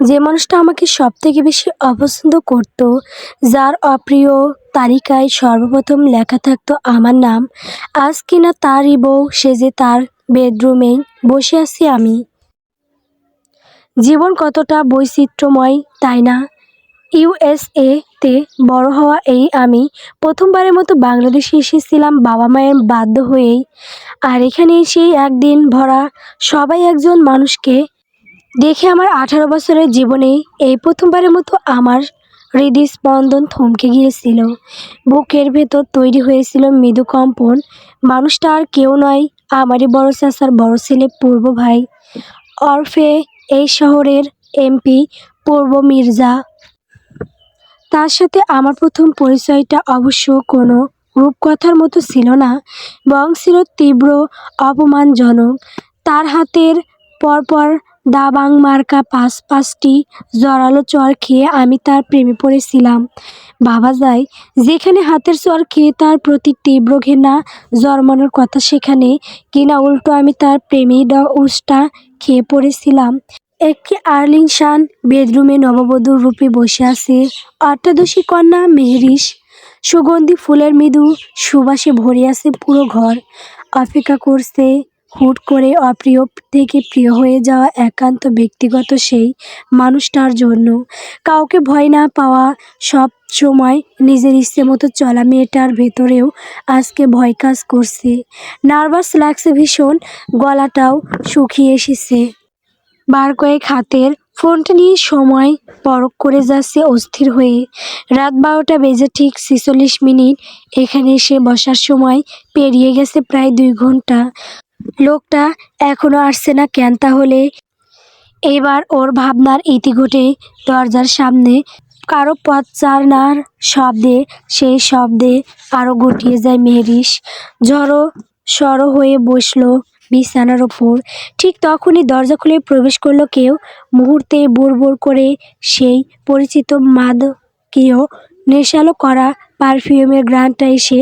যে মানুষটা আমাকে সবথেকে বেশি অপছন্দ করত, যার অপ্রিয় তালিকায় সর্বপ্রথম লেখা থাকতো আমার নাম, আজ কিনা তারই বউ সেজে তার বেডরুমেই বসে আছি আমি। জীবন কতটা বৈচিত্র্যময়, তাই না? ইউএসএ তে বড় হওয়া এই আমি প্রথমবারের মতো বাংলাদেশে এসেছিলাম বাবা মায়ের বাধ্য হয়েই। আর এখানে এসেই একদিন ভরা সবাই একজন মানুষকে দেখে আমার 18 বছরের জীবনে এই প্রথমবারের মতো আমার হৃদস্পন্দন থমকে গিয়েছিল। বুকের ভেতর তৈরি হয়েছিল মৃদু কম্পন। মানুষটা আর কেউ নয়, আমারই বড় চাচার বড় ছেলে পূর্ব ভাই, ওরফে এই শহরের এমপি পূর্ব মির্জা। তার সাথে আমার প্রথম পরিচয়টা অবশ্য কোনো রূপকথার মতো ছিল না, বরং ছিল তীব্র অপমানজনক। তার হাতের পরপর দাবাং মার্কা পাঁচটি জোরালো চড় খেয়ে আমি তার প্রেমে পড়েছিলাম। ভাবা যায়, যেখানে হাতের চড় খেয়ে তার প্রতি তীব্র ঘৃণা জন্মানোর কথা, সেখানে কিনা উল্টো আমি তার প্রেমেই উষ্টা খেয়ে পড়েছিলাম। একটি আর্লিংশান বেডরুমে নববধূর রূপে বসে আছে অষ্টাদশী কন্যা মেহরিশ। সুগন্ধি ফুলের মৃদু সুবাসে ভরে আছে পুরো ঘর। অপেক্ষা করছে হুট করে অপ্রিয় থেকে প্রিয় হয়ে যাওয়া একান্ত ব্যক্তিগত সেই মানুষটার জন্য। কাউকে ভয় না পাওয়া, সব সময় নিজের ইচ্ছে মতো চলা মেয়েটার ভেতরেও আজকে ভয় কাজ করছে। নার্ভাস লাগছে ভীষণ, গলাটাও শুকিয়ে এসেছে। বার কয়েক হাতের ফোনটা নিয়ে সময় পরখ করে যাচ্ছে অস্থির হয়ে। রাত 12টা বেজে ঠিক 46 মিনিট। এখানে এসে বসার সময় পেরিয়ে গেছে প্রায় 2 ঘন্টা। লোকটা এখনো আসছে না কেন তাহলে? এবার ওর ভাবনার ইতিঘটে দরজার সামনে কারো পথ চালার শব্দে, সেই শব্দে আরো গুটিয়ে যায় মেহরিশ। সড়ো হয়ে বসলো বিছানার ওপর। ঠিক তখনই দরজা খুলে প্রবেশ করলো কেউ। মুহূর্তে বুড়বুড় করে সেই পরিচিত মাদকীয় নেশালো করা পারফিউমের ঘ্রাণটা এসে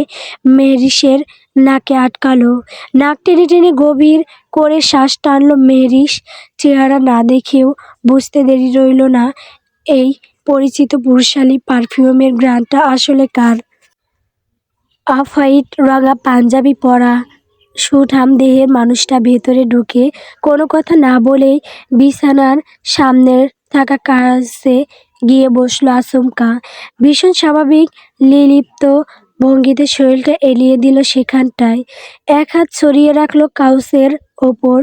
মেহরিশের নাকে আটকালো। নাক টেনে টেনে গভীর করে শ্বাস টানলো মেহরিশ। চেহারা না দেখেও বুঝতে দেরি রইল না, এই পরিচিত পুরুষালী পারফিউমের ঘ্রাণটা আসলে কার। অফ হোয়াইট রঙা পাঞ্জাবি পরা সুঠাম দেহের মানুষটা ভেতরে ঢুকে কোনো কথা না বলেই বিছানার সামনের থাকা কাছে গিয়ে বসলো আচমকা। ভীষণ স্বাভাবিক নির্লিপ্ত ভঙ্গিতে শরীরটা এলিয়ে দিল সেখানটায়। এক হাত ছড়িয়ে রাখলো কাউচের ওপর,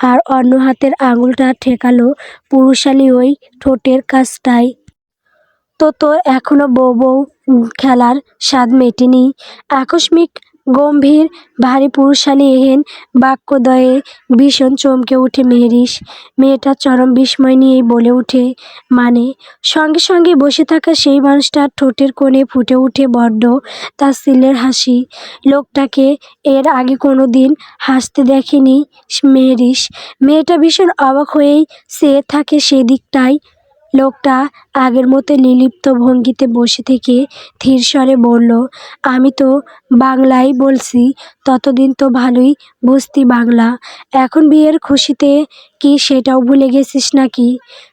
আর অন্য হাতের আঙুলটা ঠেকালো পুরুষালী ওই ঠোঁটের কাছটায়। তো তোর এখনো বউ বউ খেলার স্বাদ মেটেনি? আকস্মিক গম্ভীর ভারী পুরুষালী এহেন বাক্যদ্বয়ে ভীষণ চমকে ওঠে মেহরিশ। মেয়েটা চরম বিস্ময় নিয়েই বলে ওঠে, মানে? সঙ্গে সঙ্গে বসে থাকা সেই মানুষটার ঠোঁটের কোণে ফুটে ওঠে বড্ড তাচ্ছিল্যের হাসি। লোকটাকে এর আগে কোনো দিন হাসতে দেখেনি মেহরিশ। মেয়েটা ভীষণ অবাক হয়েই চেয়ে থাকে সেদিকটায়। লোকটা আগের মতো নির্লিপ্ত ভঙ্গিতে বসে থেকে ধীর স্বরে বলল, আমি তো বাংলায় বলছি, ততদিন তো ভালোই বুঝতি বাংলা। এখন বিয়ের খুশিতে কি সেটাও ভুলে গেছিস নাকি?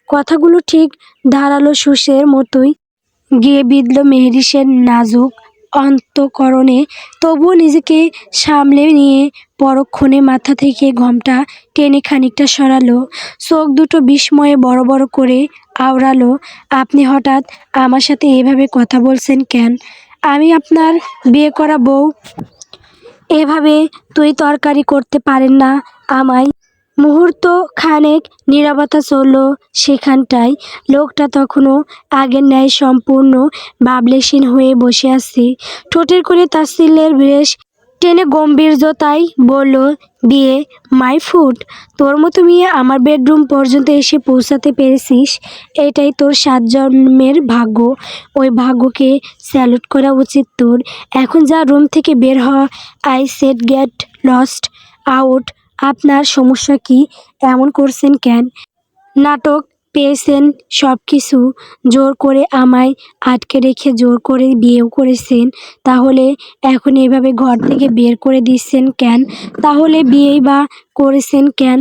কথাগুলো ঠিক ধারালো সুসের মতোই গিয়ে বিঁধল মেহরিশের নাজুক অন্তঃকরণে। তবুও নিজেকে সামলে নিয়ে পরক্ষণে মাথা থেকে ঘোমটা টেনে খানিকটা সরালো। চোখ দুটো বিস্ময়ে বড় বড় করে আওড়ালো। আপনি হঠাৎ আমার সাথে এভাবে কথা বলছেন কেন? আমি আপনার বিয়ে করা বউ। এভাবে তুই তরকারি করতে পারেন না আমায়? মুহূর্ত খানেক নীরবতা চলল সেখানটায়। লোকটা তখনও আগের ন্যায় সম্পূর্ণ ভাবলেশীন হয়ে বসে আছে। ঠোঁটের কোণে তাচ্ছিল্যের রেশ টেনে গম্ভীর্যতায় বলল, বিয়ে? My foot! তোর মতো মেয়ে আমার বেডরুম পর্যন্ত এসে পৌঁছাতে পেরেছিস, এটাই তোর 7 জন্মের ভাগ্য। ওই ভাগ্যকে স্যালুট করা উচিত তোর। এখন যা, রুম থেকে বের হ। I said get lost out. আপনার সমস্যা কি? এমন করছেন কেন? নাটক পেয়েছেন সব কিছু, জোর করে আমায় আটকে রেখে জোর করে বিয়েও করেছেন, তাহলে এখন এভাবে ঘর থেকে বের করে দিচ্ছেন কেন? তাহলে বিয়েই বা করেছেন কেন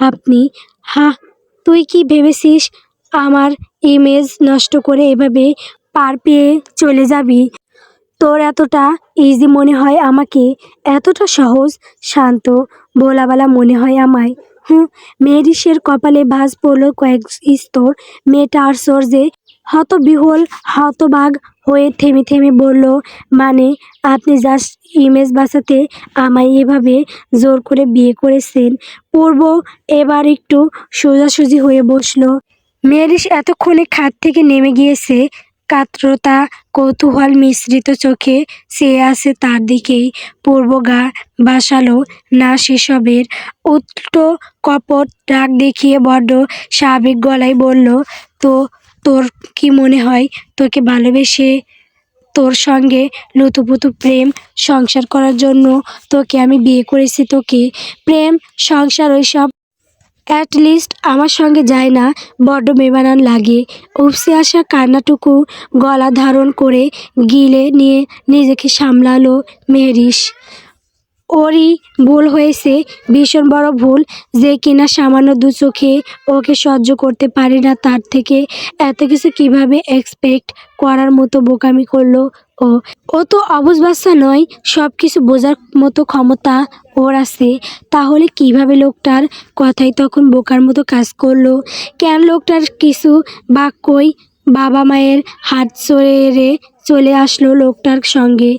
আপনি? তুই কি ভেবেছিস আমার ইমেজ নষ্ট করে এভাবে পার পেয়ে চলে যাবি? তোর এতটা ইজি মনে হয় আমাকে? এতটা সহজ শান্ত ভোলাবালা মনে হয় আমায়? মেরিসের কপালে ভাঁজ পড়ল কয়েক স্তর। মেয়েটা আশ্চর্যে হতবিহ্বল হতবাক হয়ে থেমে থেমে বলল, মানে আপনি জাস্ট ইমেজ বাঁচাতে আমায় এভাবে জোর করে বিয়ে করেছেন? পূর্ব এবার একটু সোজাসুজি হয়ে বসলো। মেরিস এতক্ষণে খাট থেকে নেমে গিয়েছে। কাতরতা কৌতূহল মিশ্রিত চোখে চেয়ে আছে তার দিকেই। পূর্ব গা বাসালো না সেসবের। উল্টো কপট রাগ দেখিয়ে বড্ড স্বাভাবিক গলায় বলল, তো তোর কি মনে হয় তোকে ভালোবেসে তোর সঙ্গে লুতুপুতু প্রেম সংসার করার জন্য তোকে আমি বিয়ে করেছি? তোকে প্রেম সংসার ওইসব অ্যাটলিস্ট আমার সঙ্গে যায় না, বড্ড বেমানান লাগে। উপসে আসা কান্নাটুকু গলা ধারণ করে গিলে নিয়ে নিজেকে সামলালো মেহরিশ। ওরই ভুল হয়েছে, ভীষণ বড় ভুল, যে কিনা সামান্য দু চোখে ওকে সহ্য করতে পারে না। তার থেকে এত কিছু কিভাবে এক্সপেক্ট করার মতো বোকামি করলো ও? ও তো অবুঝ বাচ্চা নয়, সব কিছু বোঝার মতো ক্ষমতা ওর আছে। তাহলে কিভাবে লোকটার কথাই তখন বোকার মতো কাজ করলো? কেন লোকটার কিছু বাক্যই বাবা মায়ের হাত ছেড়ে চলে আসলো লোকটার সঙ্গে?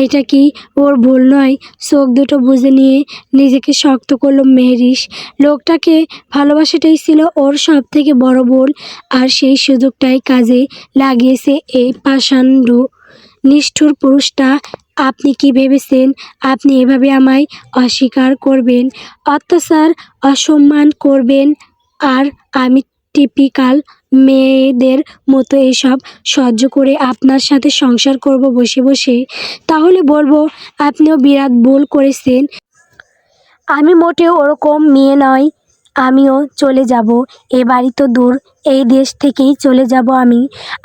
এটা কি ওর ভুল নয়? চোখ দুটো বুজে নিয়ে নিজেকে শক্ত করলো মেহরিশ। লোকটাকে ভালোবাসাটাই ছিল ওর সব থেকে বড় ভুল, আর সেই সুযোগটাই কাজে লাগিয়েছে এই পাষাণ্ড নিষ্ঠুর পুরুষটা। আপনি কি ভেবেছেন আপনি এভাবে আমায় অস্বীকার করবেন, অত্যাচার অসম্মান করবেন, আর আমি টিপিক্যাল মেয়েদের মতো এসব সহ্য করে আপনার সাথে সংসার করব বসে বসে? তাহলে বলবো আপনিও বিরাট ভুল করেছেন। আমি মোটেও ওরকম মেয়ে নই। আমিও চলে যাব। এ বাড়ি তো দূর, এই দেশ থেকেই চলে যাব আমি,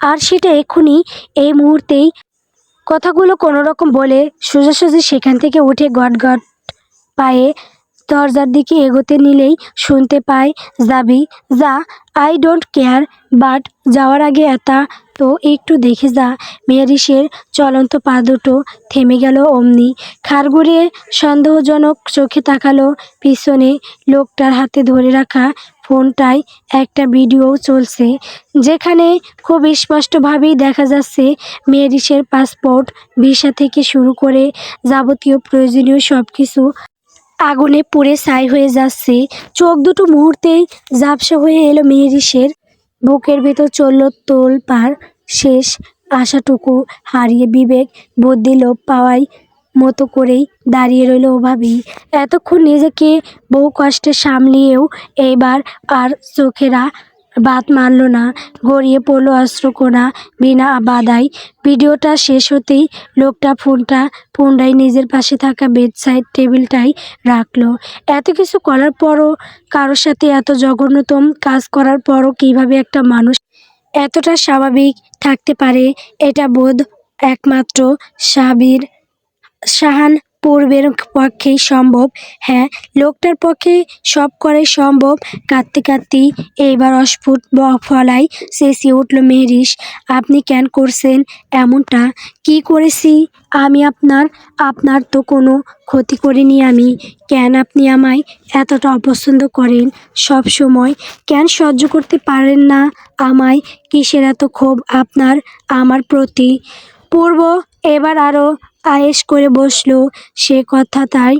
আর সেটা এক্ষুনি, এই মুহূর্তেই। কথাগুলো কোনোরকম বলে সোজাসুজি সেখান থেকে উঠে গটগট পায়ে দরজার দিকে এগোতে নিলেই শুনতে পায়, যাবি? যা, আই ডোন্ট কেয়ার, বাট যাওয়ার আগে তো একটু দেখে যা। মেয়ারিসের চলন্ত পা দুটো থেমে গেল অমনি। ঘাড় ঘুরিয়ে সন্দেহজনক চোখে তাকালো পিছনে। লোকটার হাতে ধরে রাখা ফোনটায় একটা ভিডিও চলছে, যেখানে খুব স্পষ্টভাবেই দেখা যাচ্ছে মেয়েরিসের পাসপোর্ট, ভিসা থেকে শুরু করে যাবতীয় প্রয়োজনীয় সব কিছু আগুনে পুড়ে ছাই হয়ে যাচ্ছে। চোখ দুটো মুহূর্তেই ঝাপসা হয়ে এলো মেহেরিসের। বুকের ভেতর চলল তোলপাড়। শেষ আশাটুকু হারিয়ে বিবেক বুদ্ধি লোপ পাওয়াই মতো করেই দাঁড়িয়ে রইল ওভাবেই। এতক্ষণ নিজেকে বহু কষ্টে সামলিয়েও এইবার আর চোখেরা বাদ মানল না। গড়িয়ে পড়ল অশ্রুকণা বিনা বাধায়। ভিডিওটা শেষ হতেই লোকটা ফোনটা পুনরায় নিজের পাশে থাকা বেডসাইড টেবিলটাই রাখলো। এত কিছু করার পরও, কারোর সাথে এত জঘন্যতম কাজ করার পরও কিভাবে একটা মানুষ এতটা স্বাভাবিক থাকতে পারে, এটা বোধ একমাত্র শাহান পূর্বের পক্ষেই সম্ভব। হ্যাঁ, লোকটার পক্ষে সব করাই সম্ভব। কাঁদতে কাঁদতেই এইবার অস্ফুট ফলায় চেঁচিয়ে উঠল মেহরিশ, আপনি কেন করছেন এমনটা? কি করেছি আমি আপনার তো কোনো ক্ষতি করিনি আমি। কেন আপনি আমায় এতটা অপছন্দ করেন সব সময়? কেন সহ্য করতে পারেন না আমায়? কিসের এত ক্ষোভ আপনার আমার প্রতি? পূর্ব এবার আরও আয়েশ করে বসলো। সে কথা তাই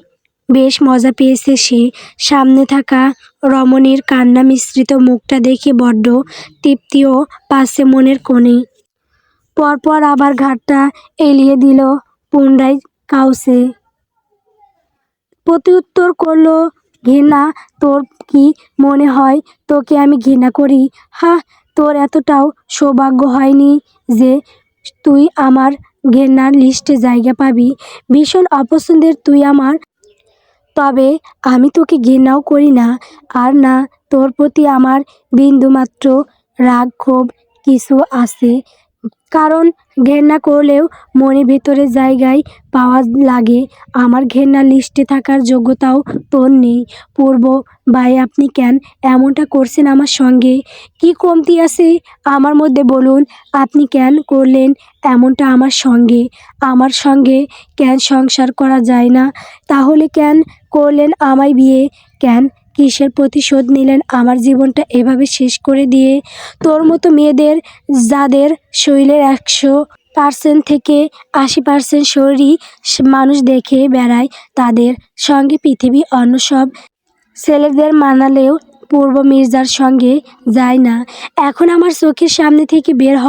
বেশ মজা পেয়েছে সে। সামনে থাকা রমণীর কান্না মিশ্রিত মুখটা দেখে বড্ড তৃপ্তিও পাচ্ছে মনের কোণে। পরপর আবার ঘাড়টা এলিয়ে দিল পুনরায় কাউসে। প্রত্যুত্তর করলো, ঘৃণা? তোর কি মনে হয় তোকে আমি ঘৃণা করি? তোর এতটাও সৌভাগ্য হয়নি যে তুই আমার ঘেন্নার লিস্টে জায়গা পাবি। ভীষণ অপছন্দের তুই আমার। তবে আমি তোকে ঘৃণাও করি না, আর না তোর প্রতি আমার বিন্দুমাত্র রাগ ক্ষোভ কিছু আছে। কারণ ঘেন্না করলেও মনের ভেতরে জায়গায় পাওয়া লাগে। আমার ঘেন্নার লিস্টে থাকার যোগ্যতাও তোর নেই। পূর্ব ভাই, আপনি কেন এমনটা করছেন আমার সঙ্গে? কি কমতি আছে আমার মধ্যে বলুন? আপনি কেন করলেন এমনটা আমার সঙ্গে? আমার সঙ্গে কেন সংসার করা যায় না? তাহলে কেন করলেন আমায় বিয়ে? কেন কিসের প্রতিশোধ নিলেন আমার জীবনটা এভাবে শেষ করে দিয়ে? তোর মতো মেয়েদের, যাদের শরীরের 100% থেকে 80% শরীরই মানুষ দেখে বেড়ায়, তাদের সঙ্গে পৃথিবী অন্য সব ছেলেদের মানালেও পূর্ব মির্জার সঙ্গে যায় না। এখন আমার চোখের সামনে থেকে বের হ।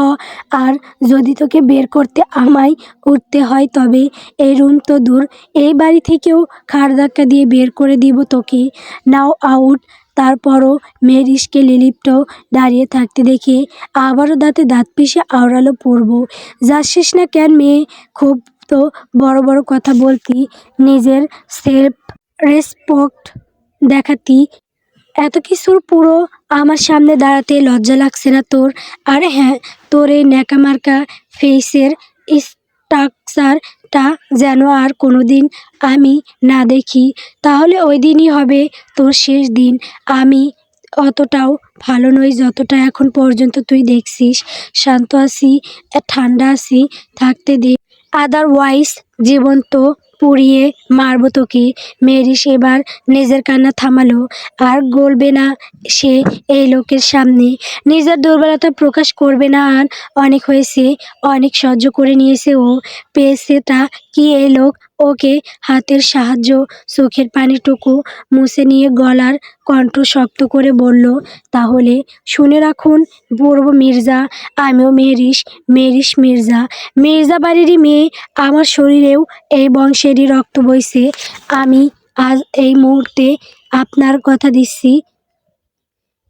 আর যদি তোকে বের করতে আমায় উঠতে হয়, তবে এই রুম তো দূর, এই বাড়ি থেকেও ঘাড় ধাক্কা দিয়ে বের করে দিব তোকে। নাও আউট। তারপরও মেরিসকে লিলিপ্ট দাঁড়িয়ে থাকতে দেখে আবারও দাঁতে দাঁত পিষে আওড়ালো পূর্ব। যাচ্ছিস না কেন মেয়ে? খুব তো বড় বড় কথা বলতি, নিজের সেলফ রেসপেক্ট দেখাতি, এত কিছুর পুরো আমার সামনে দাঁড়াতে লজ্জা লাগছে না তোর? আরে হ্যাঁ, তোর এই ন্যাকামার্কা ফেসের স্ট্রাকচারটা যেন আর কোনো দিন আমি না দেখি, তাহলে ওই দিনই হবে তোর শেষ দিন। আমি অতটাও ভালো নই যতটা এখন পর্যন্ত তুই দেখছিস। শান্ত আছি, ঠান্ডা আছি, থাকতে দে, আদারওয়াইজ জীবন তো পুড়িয়ে মারবো তোকে। মেরিস এবার নিজের কান্না থামালো। আর গলবে না সে এই লোকের সামনে, নিজের দুর্বলতা প্রকাশ করবে না আর। অনেক হয়েছে, অনেক সহ্য করে নিয়েছে ও। পেয়েছে তা কি এই লোক? ওকে হাতের সাহায্য চোখের পানিটুকু মুছে নিয়ে গলার কণ্ঠ শক্ত করে বলল, তাহলে শুনে রাখুন পূর্ব মির্জা, আমিও মেরিস, মেরিস মির্জা, মির্জা বাড়িরই মেয়ে। আমার শরীরেও এই বংশেরই রক্ত বইছে। আমি আজ এই মুহূর্তে আপনার কথা দিচ্ছি,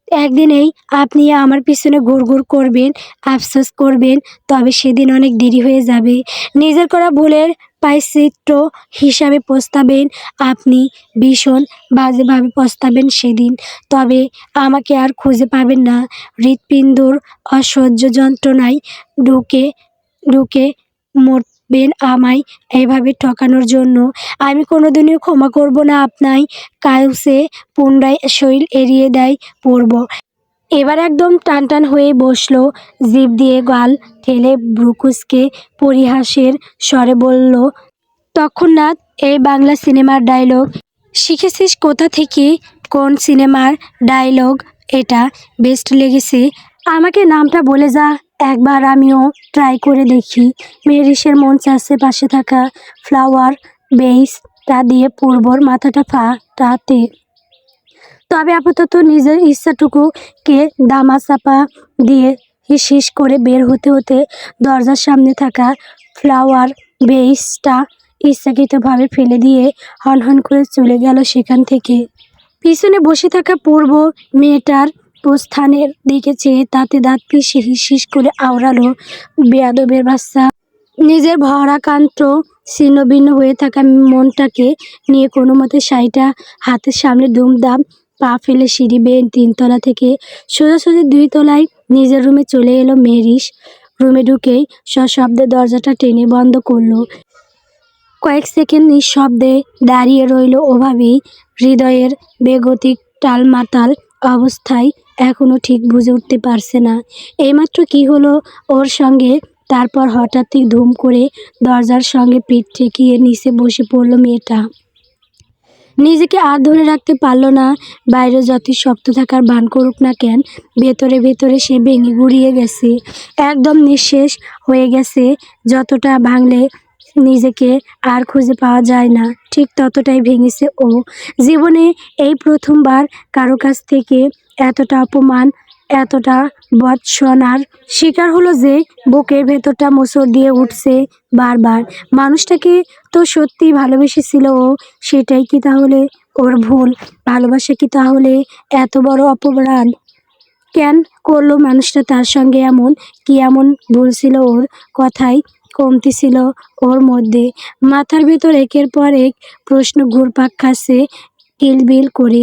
একদিনেই আপনি আমার পিছনে ঘুরঘুর করবেন, আফসোস করবেন, তবে সেদিন অনেক দেরি হয়ে যাবে। নিজের করা ভুলের প্রায়শ্চিত্ত হিসাবে পস্তাবেন আপনি, ভীষণ বাজেভাবে পস্তাবেন সেদিন। তবে আমাকে আর খুঁজে পাবেন না। হৃৎপিণ্ডর অসহ্য যন্ত্রণায় ঢুকে ঢুকে মরবেন আমায় এইভাবে ঠকানোর জন্য। আমি কোনোদিনও ক্ষমা করব না আপনায়। কাউসে পুনরায় শরীর এড়িয়ে দেয় পূর্ব। এবার একদম টানটান হয়ে বসলো, জিভ দিয়ে গাল ঠেলে ব্রুকুসকে পরিহাসের স্বরে বলল, তৎক্ষণাৎ এই বাংলা সিনেমার ডায়লগ শিখেছিস কোথা থেকে? কোন সিনেমার ডায়লগ এটা? বেস্ট লেগেছে? আমাকে নামটা বলে যা, একবার আমিও ট্রাই করে দেখি। মেরিসের মন চাচ্ছে পাশে থাকা ফ্লাওয়ার বেইসটা দিয়ে পূর্বর মাথাটা ফাটাতে, তবে আপাতত নিজের ইচ্ছাটুকুকে দামাচাপা দিয়ে হিস হিস করে বের হতে হতে দরজার সামনে থাকা ফ্লাওয়ার বেইসটা ইচ্ছাকৃতভাবে ফেলে দিয়ে হনহন করে চলে গেল সেখান থেকে। পিছনে বসে থাকা পূর্ব মেয়েটার প্রস্থানের দিকে চেয়ে তাতে দাঁত পিষে হিস হিস করে আওড়ালো, বেয়াদবের বাচ্চা। নিজের ভরাক্রান্ত ছিন্নভিন্ন হয়ে থাকা মনটাকে নিয়ে কোনো মতে শাড়িটা হাতের সামনে দুমদাম পা ফেলে সিঁড়ি বেয়ে 3 তলা থেকে সোজাসুজি 2 তলায় নিজের রুমে চলে এলো মেরিস। রুমে ঢুকেই সশব্দে দরজাটা টেনে বন্ধ করলো। কয়েক সেকেন্ড নিঃশব্দে দাঁড়িয়ে রইল ওভাবেই, হৃদয়ের বেগতিক টালমাটাল অবস্থায়। এখনও ঠিক বুঝে উঠতে পারছে না এইমাত্র কী হলো ওর সঙ্গে। তারপর হঠাৎই ধুম করে দরজার সঙ্গে পিঠ ঠেকিয়ে নিচে বসে পড়ল মেয়েটা। নিজেকে আর ধরে রাখতে পারল না। বাইরে যতই শক্ত থাকার ভান করুক না কেন, ভেতরে ভেতরে সে ভেঙে গুঁড়িয়ে গেছে, একদম নিঃশেষ হয়ে গেছে। যতটা ভাঙলে নিজেকে আর খুঁজে পাওয়া যায় না, ঠিক ততটাই ভেঙেছে ও। জীবনে এই প্রথমবার কারো কাছ থেকে এতটা অপমান, এতটা ভৎসনার শিকার হলো যে বুকের ভেতরটা মোচড় দিয়ে উঠছে বারবার। মানুষটাকে তো সত্যিই ভালোবেসেছিল ও, সেটাই কি তাহলে ওর ভুল? ভালোবাসা কি তাহলে এত বড় অপরাধ? কেন করলো মানুষটা তার সঙ্গে এমন? কি এমন ভুল ছিল ওর? কথাই কমতি ছিল ওর মধ্যে। মাথার ভেতর একের পর এক প্রশ্ন ঘুরপাক খাচ্ছে কিলবিল করে,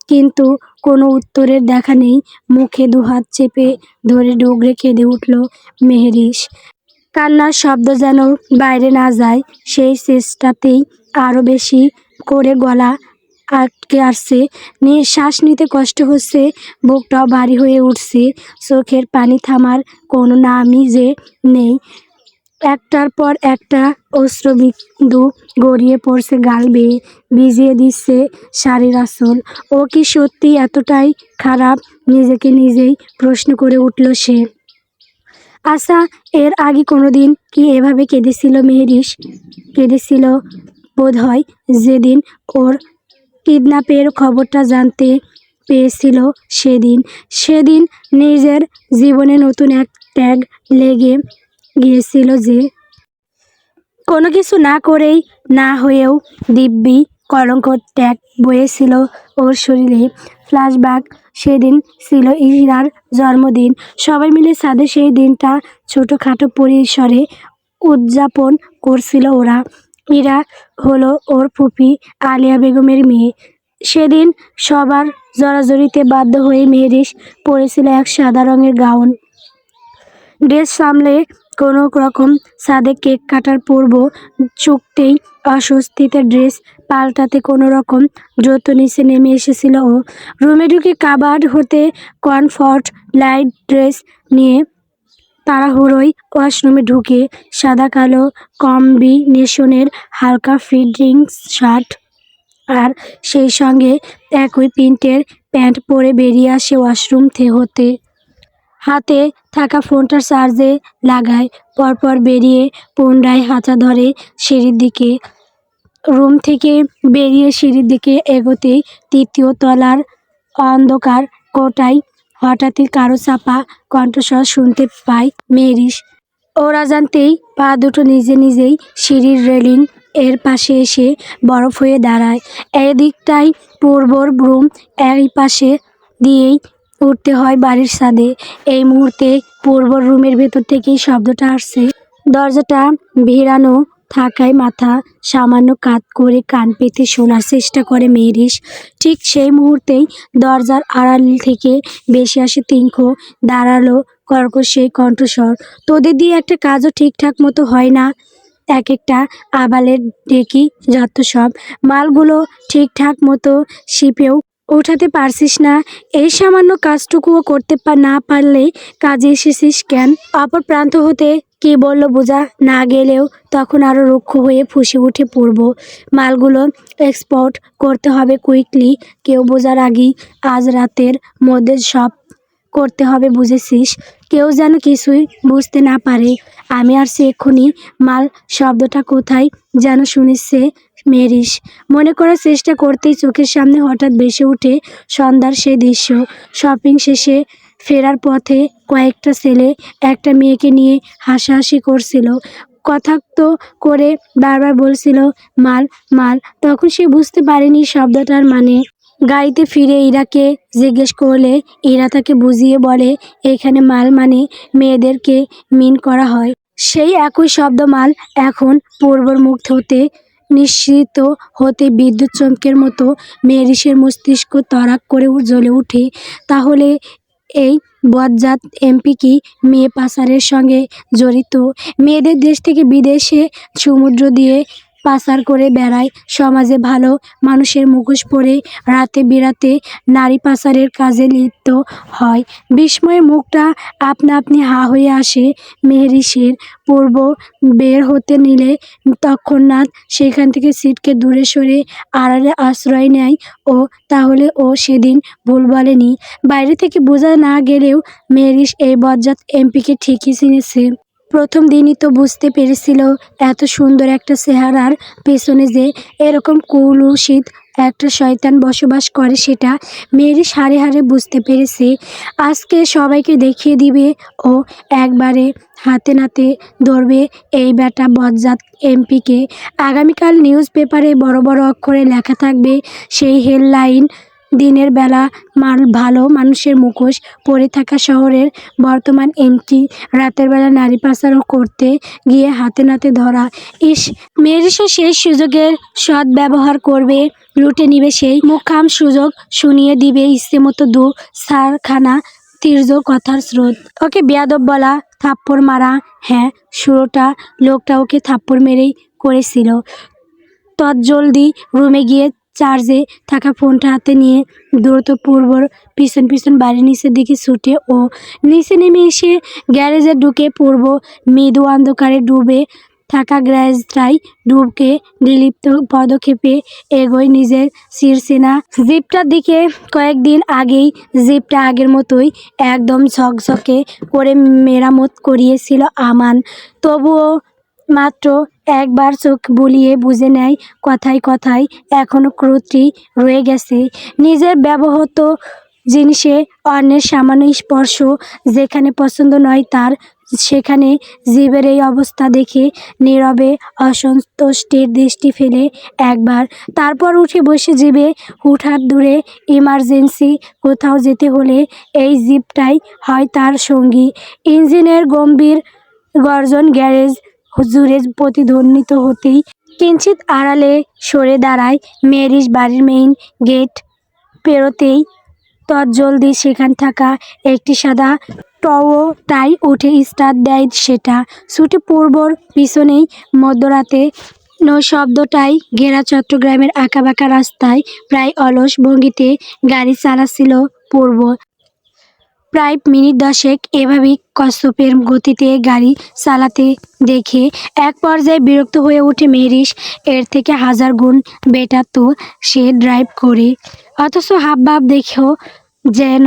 কিন্তু কোনো উত্তরের দেখা নেই। মুখে দুহাত চেপে ধরে ডুকরে কেঁদে উঠল মেহেরিস। কান্নার শব্দ যেন বাইরে না যায়, সেই চেষ্টাতেই আরও বেশি করে গলা আটকে আসছে, শ্বাস নিতে কষ্ট হচ্ছে, বুকটাও ভারী হয়ে উঠছে। চোখের পানি থামার কোনো নামই যে নেই। একটার পর একটা অশ্রুবিন্দু গড়িয়ে পড়ছে গাল বেয়ে, ভিজিয়ে দিচ্ছে শাড়ির আঁচল। ও কি সত্যি এতটাই খারাপ? নিজেকে নিজেই প্রশ্ন করে উঠল সে। আচ্ছা, এর আগে কোনোদিন কি এভাবে কেঁদেছিল মেহেরিস? কেঁদেছিল বোধহয় যেদিন ওর কিডন্যাপের খবরটা জানতে পেয়েছিল। সেদিন নিজের জীবনে নতুন এক ট্যাগ লেগে গিয়েছিল যে। কোনো কিছু না করেই না হয়েও দিব্যি কলঙ্ক ট্যাগ বয়েছিল ওর শরীরে। ফ্ল্যাশব্যাক, সেদিন ছিল ইরার জন্মদিন। সবাই মিলে ছাদে সেই দিনটা ছোটোখাটো পরিসরে উদযাপন করছিল ওরা। ইরা হলো ওর ফুপি আলিয়া বেগমের মেয়ে। সেদিন সবার জড়াজড়িতে বাধ্য হয়ে মেহেরিস পরেছিল এক সাদা রঙের গাউন। ড্রেস সামলে কোনো রকম ছাদে কেক কাটার পূর্ব চুকতেই অস্বস্তিতে ড্রেস পাল্টাতে কোনো রকম দ্রুত নিচে নেমে এসেছিল ও। রুমে ঢুকে কাবার্ড হতে কমফর্ট লাইট ড্রেস নিয়ে তাড়াহুড়োয় ওয়াশরুমে ঢুকে সাদা কালো কম্বিনেশনের হালকা ফিটিং শার্ট আর সেই সঙ্গে একই প্রিন্টের প্যান্ট পরে বেরিয়ে আসে ওয়াশরুম হতে। হাতে থাকা ফোনটা চার্জে লাগায়, পরপর বেরিয়ে পুনরায় হাঁটা ধরে সিঁড়ির দিকে। রুম থেকে বেরিয়ে সিঁড়ির দিকে এগোতেই তৃতীয় তলার অন্ধকার কোঠায় হঠাৎই কারো চাপা কণ্ঠস্বর শুনতে পায় মেহেরিস। ওর অজান্তেই পা দুটো নিজে নিজেই সিঁড়ির রেলিং এর পাশে এসে বরফ হয়ে দাঁড়ায়। এদিকটাই পূর্বর রুম, এই পাশে দিয়েই উঠতে হয় বাড়ির ছাদে। এই মুহূর্তে পূর্বর রুমের ভেতর থেকেই শব্দটা আসছে। দরজাটা ভিড়ানো থাকায় মাথা সামান্য কাত করে কান পেতে শোনার চেষ্টা করে মেহেরিস। ঠিক সেই মুহূর্তেই দরজার আড়াল থেকে বেশি আসে তীক্ষ্ণ দাঁড়ালো কর্কশ সেই কণ্ঠস্বর। তোদের দিয়ে একটা কাজও ঠিকঠাক মতো হয় না। এক একটা আবালের ডেকি যত সব, মালগুলো ঠিকঠাক মতো শিপেও উঠাতে পারছিস না। এই সামান্য কাজটুকুও করতে না পারলে কাজে এসেছিস কেন? অপর প্রান্ত হতে কি বলল বোঝা না গেলেও তখন আরও রুক্ষ হয়ে ফুঁসে উঠে পড়ব। মালগুলো এক্সপোর্ট করতে হবে কুইকলি। কেউ বোঝার আগেই আজ রাতের মধ্যে সব করতে হবে, বুঝেছিস? কেউ যেন কিছুই বুঝতে না পারে। আমি আর সে এক্ষুনি মাল শব্দটা কোথায় যেন শুনেছে মেহেরিস। মনে করার চেষ্টা করতেই চোখের সামনে হঠাৎ ভেসে ওঠে সন্ধ্যার সেই দৃশ্য। শপিং শেষে ফেরার পথে কয়েকটা ছেলে একটা মেয়েকে নিয়ে হাসাহাসি করছিল, কথাক্ত করে বারবার বলছিল মাল মাল। তখন সে বুঝতে পারেনি শব্দটার মানে। গাড়িতে ফিরে ইরাকে জিজ্ঞেস করলে ইরা তাকে বুঝিয়ে বলে এখানে মাল মানে মেয়েদেরকে মিন করা হয়। সেই একই শব্দ মাল এখন পূর্বর মুখ হতে নিঃসৃত হতে বিদ্যুৎ চমকের মতো মেহেরিসের মস্তিষ্ক তড়াক করে জ্বলে উঠে। তাহলে এই বজ্জাত এমপি কি মেয়ে পাচারের সঙ্গে জড়িত? মেয়েদের দেশ থেকে বিদেশে সমুদ্র দিয়ে পাচার করে বেড়ায়, সমাজে ভালো মানুষের মুখোশ পরে রাতে বিরাতে নারী পাচারের কাজে লিপ্ত হয়। বিস্ময়ে মুখটা আপনা আপনি হা হয়ে আসে মেহেরিসের। পূর্ব বের হতে নিলে তৎক্ষণাৎ সেখান থেকে সিটকে দূরে সরে আড়ালে আশ্রয় নেয় ও। তাহলে ও সেদিন ভুল বলেনি। বাইরে থেকে বোঝা না গেলেও মেহেরিস এই বজ্জাত এমপিকে ঠিকই চিনেছে। প্রথম দিনই তো বুঝতে পেরেছিল এত সুন্দর একটা চেহারার পেছনে যে এরকম কুলুষিত একটা শয়তান বসবাস করে, সেটা মেহেরিস হাড়ে হাড়ে বুঝতে পেরেছে। আজকে সবাইকে দেখিয়ে দিবে ও, একবারে হাতে নাতে ধরবে এই বেটা বজ্জাত এমপিকে। আগামীকাল নিউজ পেপারে বড় বড় অক্ষরে লেখা থাকবে সেই হেডলাইন, দিনের বেলা ভালো মানুষের মুখোশ পরে থাকা শহরের বর্তমান এন্ট্রি, রাতের বেলা নারী পাচার করতে গিয়ে হাতে নাতে ধরা। মেরিসও সেই সুযোগের সদ্ব্যবহার করবে, লুটে নিবে সেই মোক্ষম সুযোগ, শুনিয়ে দিবে ইচ্ছেমতো দু চারখানা তীর্যক কথার স্রোত। ওকে বেয়াদব বলা, থাপ্পড় মারা, হ্যাঁ শুরুটা লোকটা ওকে থাপ্পড় মেরেই করেছিল। তৎজলদি রুমে গিয়ে চার্জে থাকা ফোনটা হাতে নিয়ে দ্রুত পূর্বর পিছন পিছন বাড়ির নিচের দিকে ছুটে ও নিচে নেমে এসে গ্যারেজে ঢুকে পূর্ব মৃদু অন্ধকারে ডুবে থাকা গ্যারেজটাই ঢুকে নির্লিপ্ত পদক্ষেপে এগোয় নিজের চিরচেনা জিপটার দিকে। কয়েকদিন আগেই জিপটা আগের মতোই একদম ঝকঝকে করে মেরামত করিয়েছিল আমান, তবুও মাত্র একবার চোখ বুলিয়ে বুঝে নেয় কথায় কথায় এখনো ক্রুটি রয়ে গেছে। নিজের ব্যবহৃত জিনিসে অন্যের সামান্য স্পর্শ যেখানে পছন্দ নয় তার, সেখানে জীবের এই অবস্থা দেখে নীরবে অসন্তুষ্টির দৃষ্টি ফেলে একবার, তারপর উঠে বসে জিভে হুটহাট দূরে। ইমার্জেন্সি কোথাও যেতে হলে এই জিপটাই হয় তার সঙ্গী। ইঞ্জিনের গম্ভীর গর্জন গ্যারেজ জুড়ে প্রতিধ্বনিত হতেই কিঞ্চিত আড়ালে সরে দাঁড়ায় মেরিস। বাড়ির মেইন গেট পেরোতেই তৎজলদি সেখান থাকা একটি সাদা টয়োটাই উঠে স্টার্ট দেয় সেটা। ছুটে পূর্বর পিছনেই মধ্যরাতে নৈশব্দটাই ঘেরা চট্টগ্রামের আঁকাবাঁকা রাস্তায় প্রায় অলস ভঙ্গিতে গাড়ি চালাচ্ছিল পূর্ব। প্রায় মিনিট 10 এভাবেই কচ্ছপের গতিতে গাড়ি চালাতে দেখে এক পর্যায়ে বিরক্ত হয়ে ওঠে মেরিস। এর থেকে 1000 গুণ বেটার তো সে ড্রাইভ করে, অথচ হাবভাব দেখেও যেন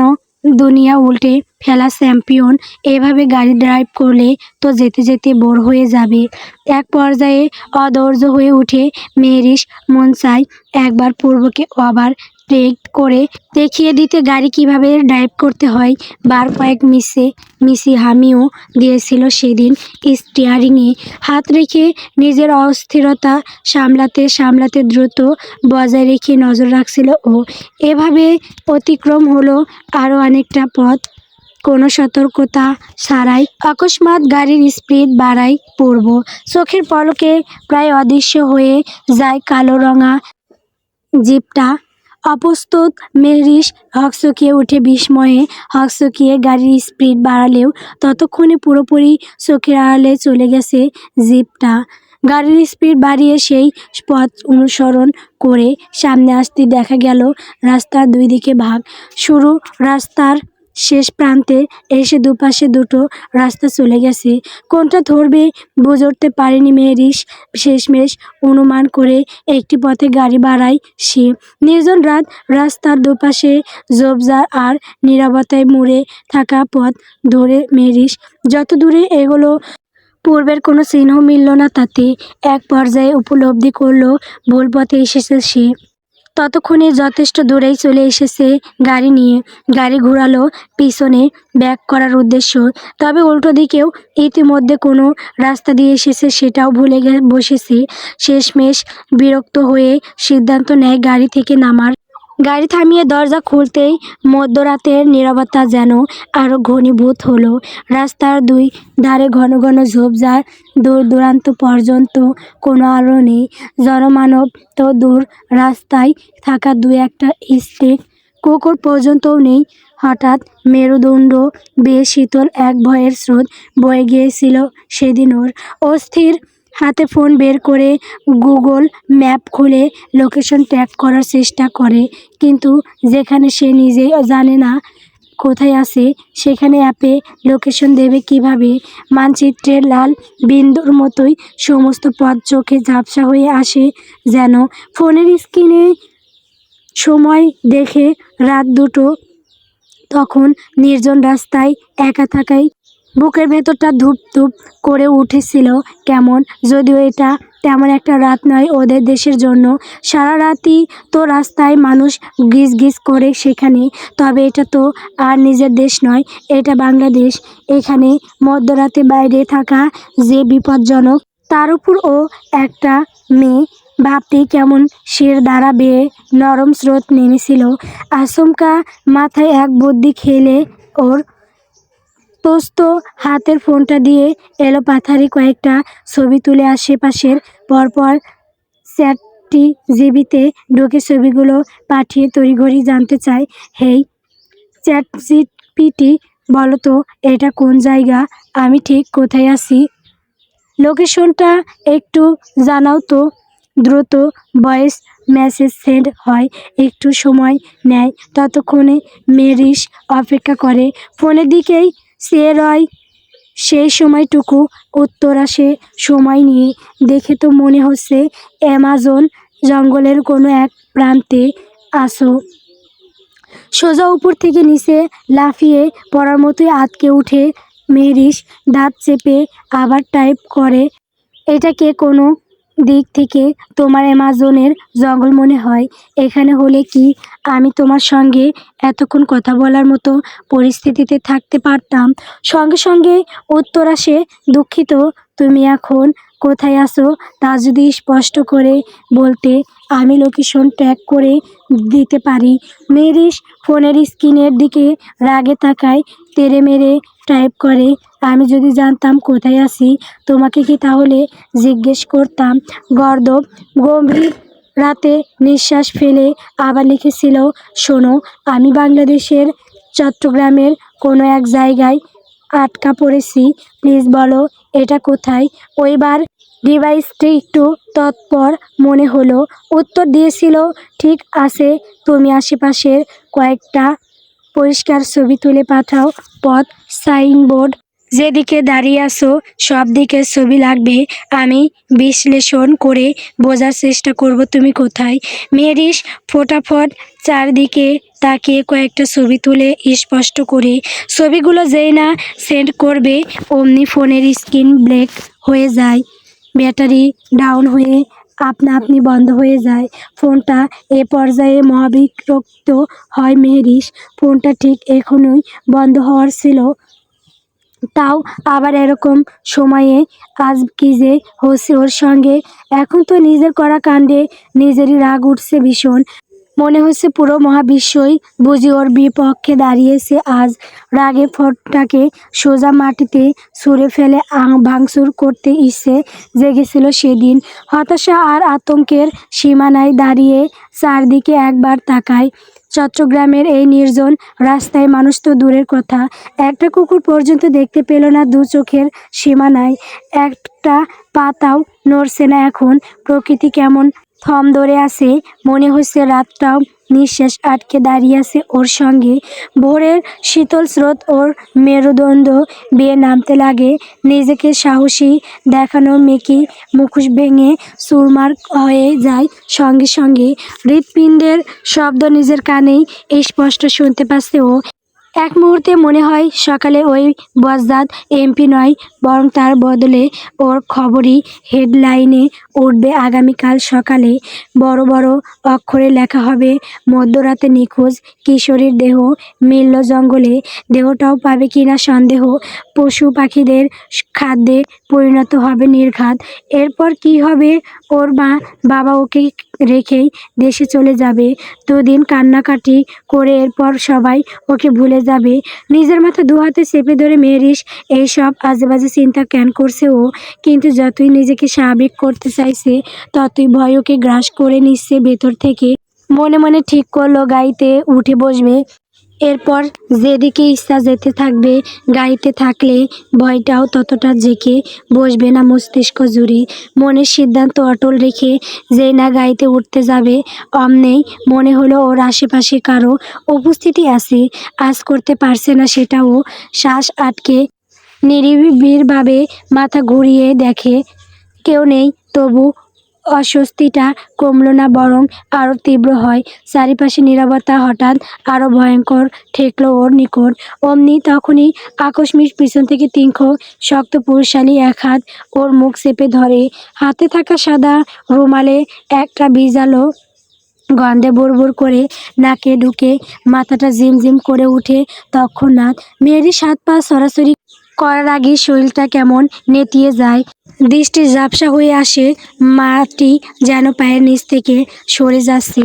দুনিয়া উল্টে ফেলা চ্যাম্পিয়ন। এভাবে গাড়ি ড্রাইভ করলে তো যেতে যেতে বোর হয়ে যাবে। এক পর্যায়ে অধৈর্য হয়ে উঠে মেরিস, মন চায় একবার পূর্বকে ওভার টেক করে দেখিয়ে দিতে গাড়ি কিভাবে ড্রাইভ করতে হয়। বার কয়েক মিসি হামিও দিয়েছিল সেদিন, স্টিয়ারিংয়ে হাত রেখে নিজের অস্থিরতা সামলাতে সামলাতে দ্রুত বজায় রেখে নজর রাখছিল ও। এভাবে অতিক্রম হলো আরও অনেকটা পথ কোনো সতর্কতা ছাড়াই। অকস্মাৎ গাড়ির স্পিড বাড়ায় পূর্ব, চোখের পলকে প্রায় অদৃশ্য হয়ে যায় কালো রঙা জিপটা। অপ্রস্তুত মেরিস হকচকিয়ে উঠে, বিস্ময়ে হকচকিয়ে। গাড়ির স্পিড বাড়ালেও ততক্ষণে পুরোপুরি চোখের আড়ালে চলে গেছে জিপটা। গাড়ির স্পিড বাড়িয়ে সেই পথ অনুসরণ করে সামনে আসতে দেখা গেল রাস্তার দুই দিকে ভাগ। শুরু রাস্তার শেষ প্রান্তে এসে দুপাশে দুটো রাস্তা চলে গেছে। কোনটা ধরবে বুঝে উঠতে পারেনি মেরিস। শেষমেশ অনুমান করে একটি পথে গাড়ি বাড়ায় সে। নির্জন রাত, রাস্তার দুপাশে ঝোপঝাড় আর নীরবতায় মুড়ে থাকা পথ ধরে মেরিস যত দূরে এগোলো পূর্বের কোনো চিহ্ন মিলল না তাতে। এক পর্যায়ে উপলব্ধি করলো ভুল পথে এসেছে সে। ততক্ষণে যথেষ্ট দূরেই চলে এসেছে গাড়ি নিয়ে। গাড়ি ঘোরালো পিছনে ব্যাক করার উদ্দেশ্য, তবে উল্টো দিকেও ইতিমধ্যে কোনো রাস্তা দিয়ে এসেছে সেটাও ভুলে বসেছে। শেষমেশ বিরক্ত হয়ে সিদ্ধান্ত নেয় গাড়ি থেকে নামার। গাড়ি থামিয়ে দরজা খুলতেই মধ্যরাতের নীরবতা যেন আরও ঘনীভূত হলো। রাস্তার দুই ধারে ঘন ঘন ঝোপঝাড়, দূর দূরান্ত পর্যন্ত কোনো আলো নেই, জনমানব তো দূর, রাস্তায় থাকা দু একটা স্ট্রিট কুকুর পর্যন্তও নেই। হঠাৎ মেরুদণ্ড বেয়ে শীতল এক ভয়ের স্রোত বয়ে গিয়েছিল সেদিন ওর। অস্থির হাতে ফোন বের করে গুগল ম্যাপ খুলে লোকেশন ট্র্যাক করার চেষ্টা করে, কিন্তু যেখানে সে নিজেই জানে না কোথায় আছে সেখানে অ্যাপে লোকেশন দেবে কিভাবে। মানচিত্রের লাল বিন্দুর মতোই সমস্ত পথ চোখে ঝাপসা হয়ে আসে যেন। ফোনের স্ক্রিনে সময় দেখে রাত 2টো। তখন নির্জন রাস্তায় একা থাকায় বুকের ভেতরটা ধুপ ধুপ করে উঠেছিল কেমন। যদিও এটা তেমন একটা রাত নয় ওদের দেশের জন্য, সারা রাতই তো রাস্তায় মানুষ গিজ গিজ করে সেখানে। তবে এটা তো আর নিজের দেশ নয়, এটা বাংলাদেশ। এখানে মধ্যরাতে বাইরে থাকা যে বিপজ্জনক, তার উপর ও একটা মেয়ে। ভাবতেই কেমন শির দ্বারা বেয়ে নরম স্রোত নেমেছিল। আচমকা মাথায় এক বুদ্ধি খেলে ওর। তোস্ত হাতের ফোনটা দিয়ে এলোপাথারি কয়েকটা ছবি তুলে আশেপাশের পরপর চ্যাটটি জিবিতে ঢুকে ছবিগুলো পাঠিয়ে তড়িঘড়ি জানতে চায়, হেই চ্যাটজিপিটি, বলো তো এটা কোন জায়গা, আমি ঠিক কোথায় আছি, লোকেশনটা একটু জানাও তো। দ্রুত ভয়েস মেসেজ সেন্ড হয়, একটু সময় নেয়, ততক্ষণে মেরিস অপেক্ষা করে ফোনের দিকেই চেয়ে রয়। সেই সময়টুকু উত্তর আসে সময় নিয়ে। দেখে তো মনে হচ্ছে অ্যামাজন জঙ্গলের কোনো এক প্রান্তে আসো। সোজা উপর থেকে নিচে লাফিয়ে পড়ার মতোই আঁতকে উঠে মেহরিশ দাঁত চেপে আবার টাইপ করে, এটাকে কোনো দিক থেকে তোমার অ্যামাজনের জঙ্গল মনে হয়? এখানে হলে কি আমি তোমার সঙ্গে এতক্ষণ কথা বলার মতো পরিস্থিতিতে থাকতে পারতাম? সঙ্গে সঙ্গে উত্তর আসে, দুঃখিত, তুমি এখন কোথায় আছো তা যদি স্পষ্ট করে বলতে আমি লোকেশন ট্র্যাক করে দিতে পারি। মেরিস ফোনের স্ক্রিনের দিকে রাগে তাকায়, তেড়ে মেরে টাইপ করে, আমি যদি জানতাম কোথায় আছি তোমাকে কি তাহলে জিজ্ঞেস করতাম? গর্দভ গম্ভীর রাতে নিঃশ্বাস ফেলে আবার লিখেছিল, শোনো, আমি বাংলাদেশের চট্টগ্রামের কোনো এক জায়গায় আটকা পড়েছি, প্লিজ বলো এটা কোথায়। ওইবার ডিভাইসটি একটু তৎপর মনে হলো, উত্তর দিয়েছিল, ঠিক আছে, তুমি আশেপাশের কয়েকটা পরিষ্কার ছবি তুলে পাঠাও। পথ, সাইনবোর্ড, যেদিকে দাঁড়িয়ে আছো সব দিকের ছবি লাগবে, আমি বিশ্লেষণ করে বোঝার চেষ্টা করব তুমি কোথায়। মেরিস ফটাফট চারদিকে তাকিয়ে কয়েকটা ছবি তুলে স্পষ্ট করে। ছবিগুলো যেই না সেন্ড করবে অমনি ফোনের স্ক্রিন ব্ল্যাক হয়ে যায়, ব্যাটারি ডাউন হয়ে আপনা আপনি বন্ধ হয়ে যায়। ফোনটা এ পর্যায়ে মহাবিরক্ত হয় মেহরিশ। ফোনটা ঠিক এখনই বন্ধ হওয়ার ছিল, তাও আবার এরকম সময়ে। আজ কি যে হচ্ছে ওর সঙ্গে। এখন তো নিজের করা কাণ্ডে নিজেরই রাগ উঠছে ভীষণ। মনে হচ্ছে পুরো মহাবিশ্বই বুঝি ওর বিপক্ষে দাঁড়িয়েছে আজ। রাগে ফোনটাকে সোজা মাটিতে ছুঁড়ে ফেলে ভাঙচুর করতে ইচ্ছে জেগেছিল সেদিন। হতাশা আর আতঙ্কের সীমানায় দাঁড়িয়ে চারদিকে একবার তাকায়। চট্টগ্রামের এই নির্জন রাস্তায় মানুষ তো দূরের কথা, একটা কুকুর পর্যন্ত দেখতে পেল না দু চোখের সীমানায়। একটা পাতাও নড়ছে না এখন। প্রকৃতি কেমন থম ধরে আছে, মনে হচ্ছে রাতটাও নিঃশ্বাস আটকে দাঁড়িয়ে আছে ওর সঙ্গে। ভোরের শীতল স্রোত ওর মেরুদণ্ড বেয়ে নামতে লাগে, নিজেকে সাহসী দেখানোর মেকি মুখোশ ভেঙে চুরমার হয়ে যায় সঙ্গে সঙ্গে। হৃৎপিণ্ডের শব্দ নিজের কানেই স্পষ্ট শুনতে পাচ্ছে ও। এক মুহূর্তে মনে হয় সকালে ওই বজ্জাত এমপি নয়, বরং তার বদলে ওর খবরই হেডলাইনে উঠবে আগামীকাল সকালে। বড় বড় অক্ষরে লেখা হবে, মধ্যরাতে নিখোঁজ কিশোরীর দেহ মিলল জঙ্গলে। দেহটাও পাবে কিনা সন্দেহ। পশু পাখিদের খাদ্যে পরিণত হবে নির্ঘাত। এরপর কি হবে? ওর মা বাবা ওকে রেখেই দেশে চলে যাবে। দুদিন কান্নাকাটি করে এরপর সবাই ওকে ভুলে যাবে। নিজের মাথা দুহাতে চেপে ধরে মেহরিশ এইসব আজেবাজে চিন্তা কেন করছে ও। কিন্তু যতই নিজেকে স্বাভাবিক করতে চাইছে ততই ভয় ওকে গ্রাস করে নিচ্ছে ভেতর থেকে। মনে মনে ঠিক করলো গাড়িতে উঠে বসবে, এরপর যেদিকে ইচ্ছা যেতে থাকবে। গাড়িতে থাকলে ভয়টাও ততটা জেঁকে বসবে না মস্তিষ্ক জুড়ে। মনের সিদ্ধান্ত অটল রেখে যেই না গাড়িতে উঠতে যাবে অমনেই মনে হলো ওর আশেপাশে কারো উপস্থিতি আছে। আজ করতে পারছে না সেটাও। শ্বাস আটকে নিরিবিড়ভাবে মাথা ঘুরিয়ে দেখে কেউ নেই, তবু অস্বস্তিটা কমল না, বরং আরও তীব্র হয়। চারিপাশে নীরবতা হঠাৎ আরও ভয়ঙ্কর ঠেকল ওর নিকট। তখনই আকস্মিক পিছন থেকে তীক্ষ্ণ শক্ত পুরুষালী এক হাত ওর মুখ চেপে ধরে। হাতে থাকা সাদা রুমালে একটা ভিজালো গন্ধে বুড়বুড় করে নাকে ঢুকে মাথাটা ঝিমঝিম করে উঠে তৎক্ষণাৎ। মেয়েরই হাত পা সরাসরি করার আগে শরীরটা কেমন নেতিয়ে যায়, দৃষ্টি ঝাপসা হয়ে আসে, মাটি যেন পায়ের নিচ থেকে সরে যাচ্ছে,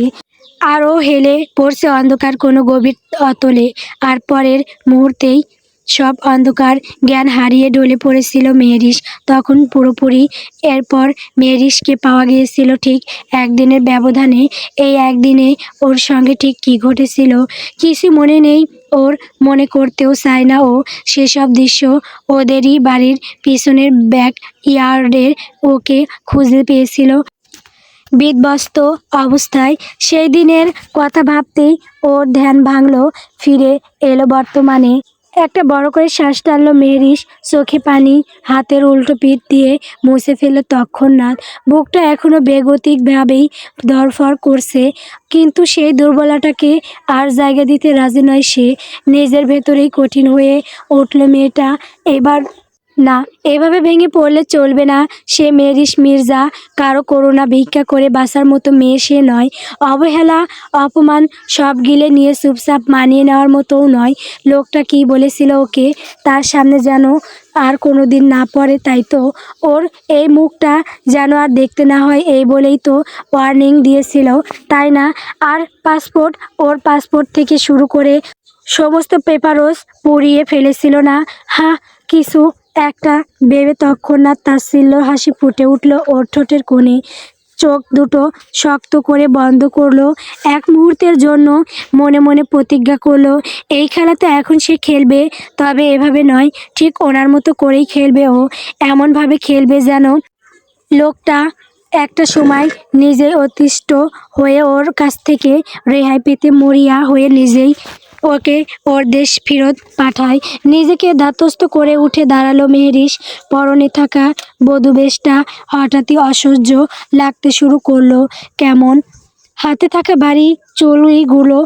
আরও হেলে পড়ছে অন্ধকার কোনো গভীর অতলে। আর পরের মুহূর্তেই সব অন্ধকার জ্ঞান হারিয়ে ঢলে পড়েছিল মেহেরিস তখন পুরোপুরি। এরপর মেহেরিসকে পাওয়া গিয়েছিল ঠিক একদিনের ব্যবধানে। এই একদিনে ওর সঙ্গে ঠিক কী ঘটেছিল কিছু মনে নেই ওর, মনে করতেও চায় না ও। সেসব দৃশ্য ওদেরই বাড়ির পিছনের ব্যাক ইয়ার্ডে ওকে খুঁজে পেয়েছিল বিধ্বস্ত অবস্থায়। সেই দিনের কথা ভাবতেই ওর ধ্যান ভাঙল, ফিরে এলো বর্তমানে। একটা বড় করে শ্বাস টানল মেহেরিস, চোখে পানি হাতের উল্টো পিঠ দিয়ে মুছে ফেলল তৎক্ষণাৎ। বুকটা এখনও বেগতিকভাবেই ধড়ফড় করছে, কিন্তু সেই দুর্বলতাকে আর জায়গা দিতে রাজি নয় সে। নিজের ভেতরেই কঠিন হয়ে উঠল মেয়েটা এবার। না, এভাবে ভেঙে পড়লে চলবে না। সে মেহেরিস মির্জা, কারো করুণা ভিক্ষা করে বাঁচার মতো মেয়ে সে নয়। অবহেলা, অপমান সব গিলে নিয়ে চুপচাপ মানিয়ে নেওয়ার মতোও নয়। লোকটা কী বলেছিল ওকে, তার সামনে যেন আর কোনো দিন না পড়ে, তাই তো ওর এই মুখটা যেন আর দেখতে না হয়, এই বলেই তো ওয়ার্নিং দিয়েছিল, তাই না? আর পাসপোর্ট, ওর পাসপোর্ট থেকে শুরু করে সমস্ত পেপারস পুড়িয়ে ফেলেছিল না? হ্যাঁ, কিছু একটা ভেবে তৎক্ষণাৎ তাচ্ছিল্য হাসি ফুটে উঠল ওর ঠোঁটের কোণে। চোখ দুটো শক্ত করে বন্ধ করলো এক মুহূর্তের জন্য। মনে মনে প্রতিজ্ঞা করলো, এই খেলাতে এখন সে খেলবে, তবে এভাবে নয়, ঠিক ওনার মতো করেই খেলবে ও। এমনভাবে খেলবে যেন লোকটা একটা সময় নিজেই অতিষ্ঠ হয়ে ওর কাছ থেকে রেহাই পেতে মরিয়া হয়ে নিজেই ওকে ওর দেশ ফেরত পাঠায়। নিজেকে ধাতস্থ করে উঠে দাঁড়ালো মেহেরিস। পরনে থাকা বধূবেশটা হঠাৎই অসহ্য লাগতে শুরু করলো কেমন। হাতে থাকা ভারী চুড়িগুলো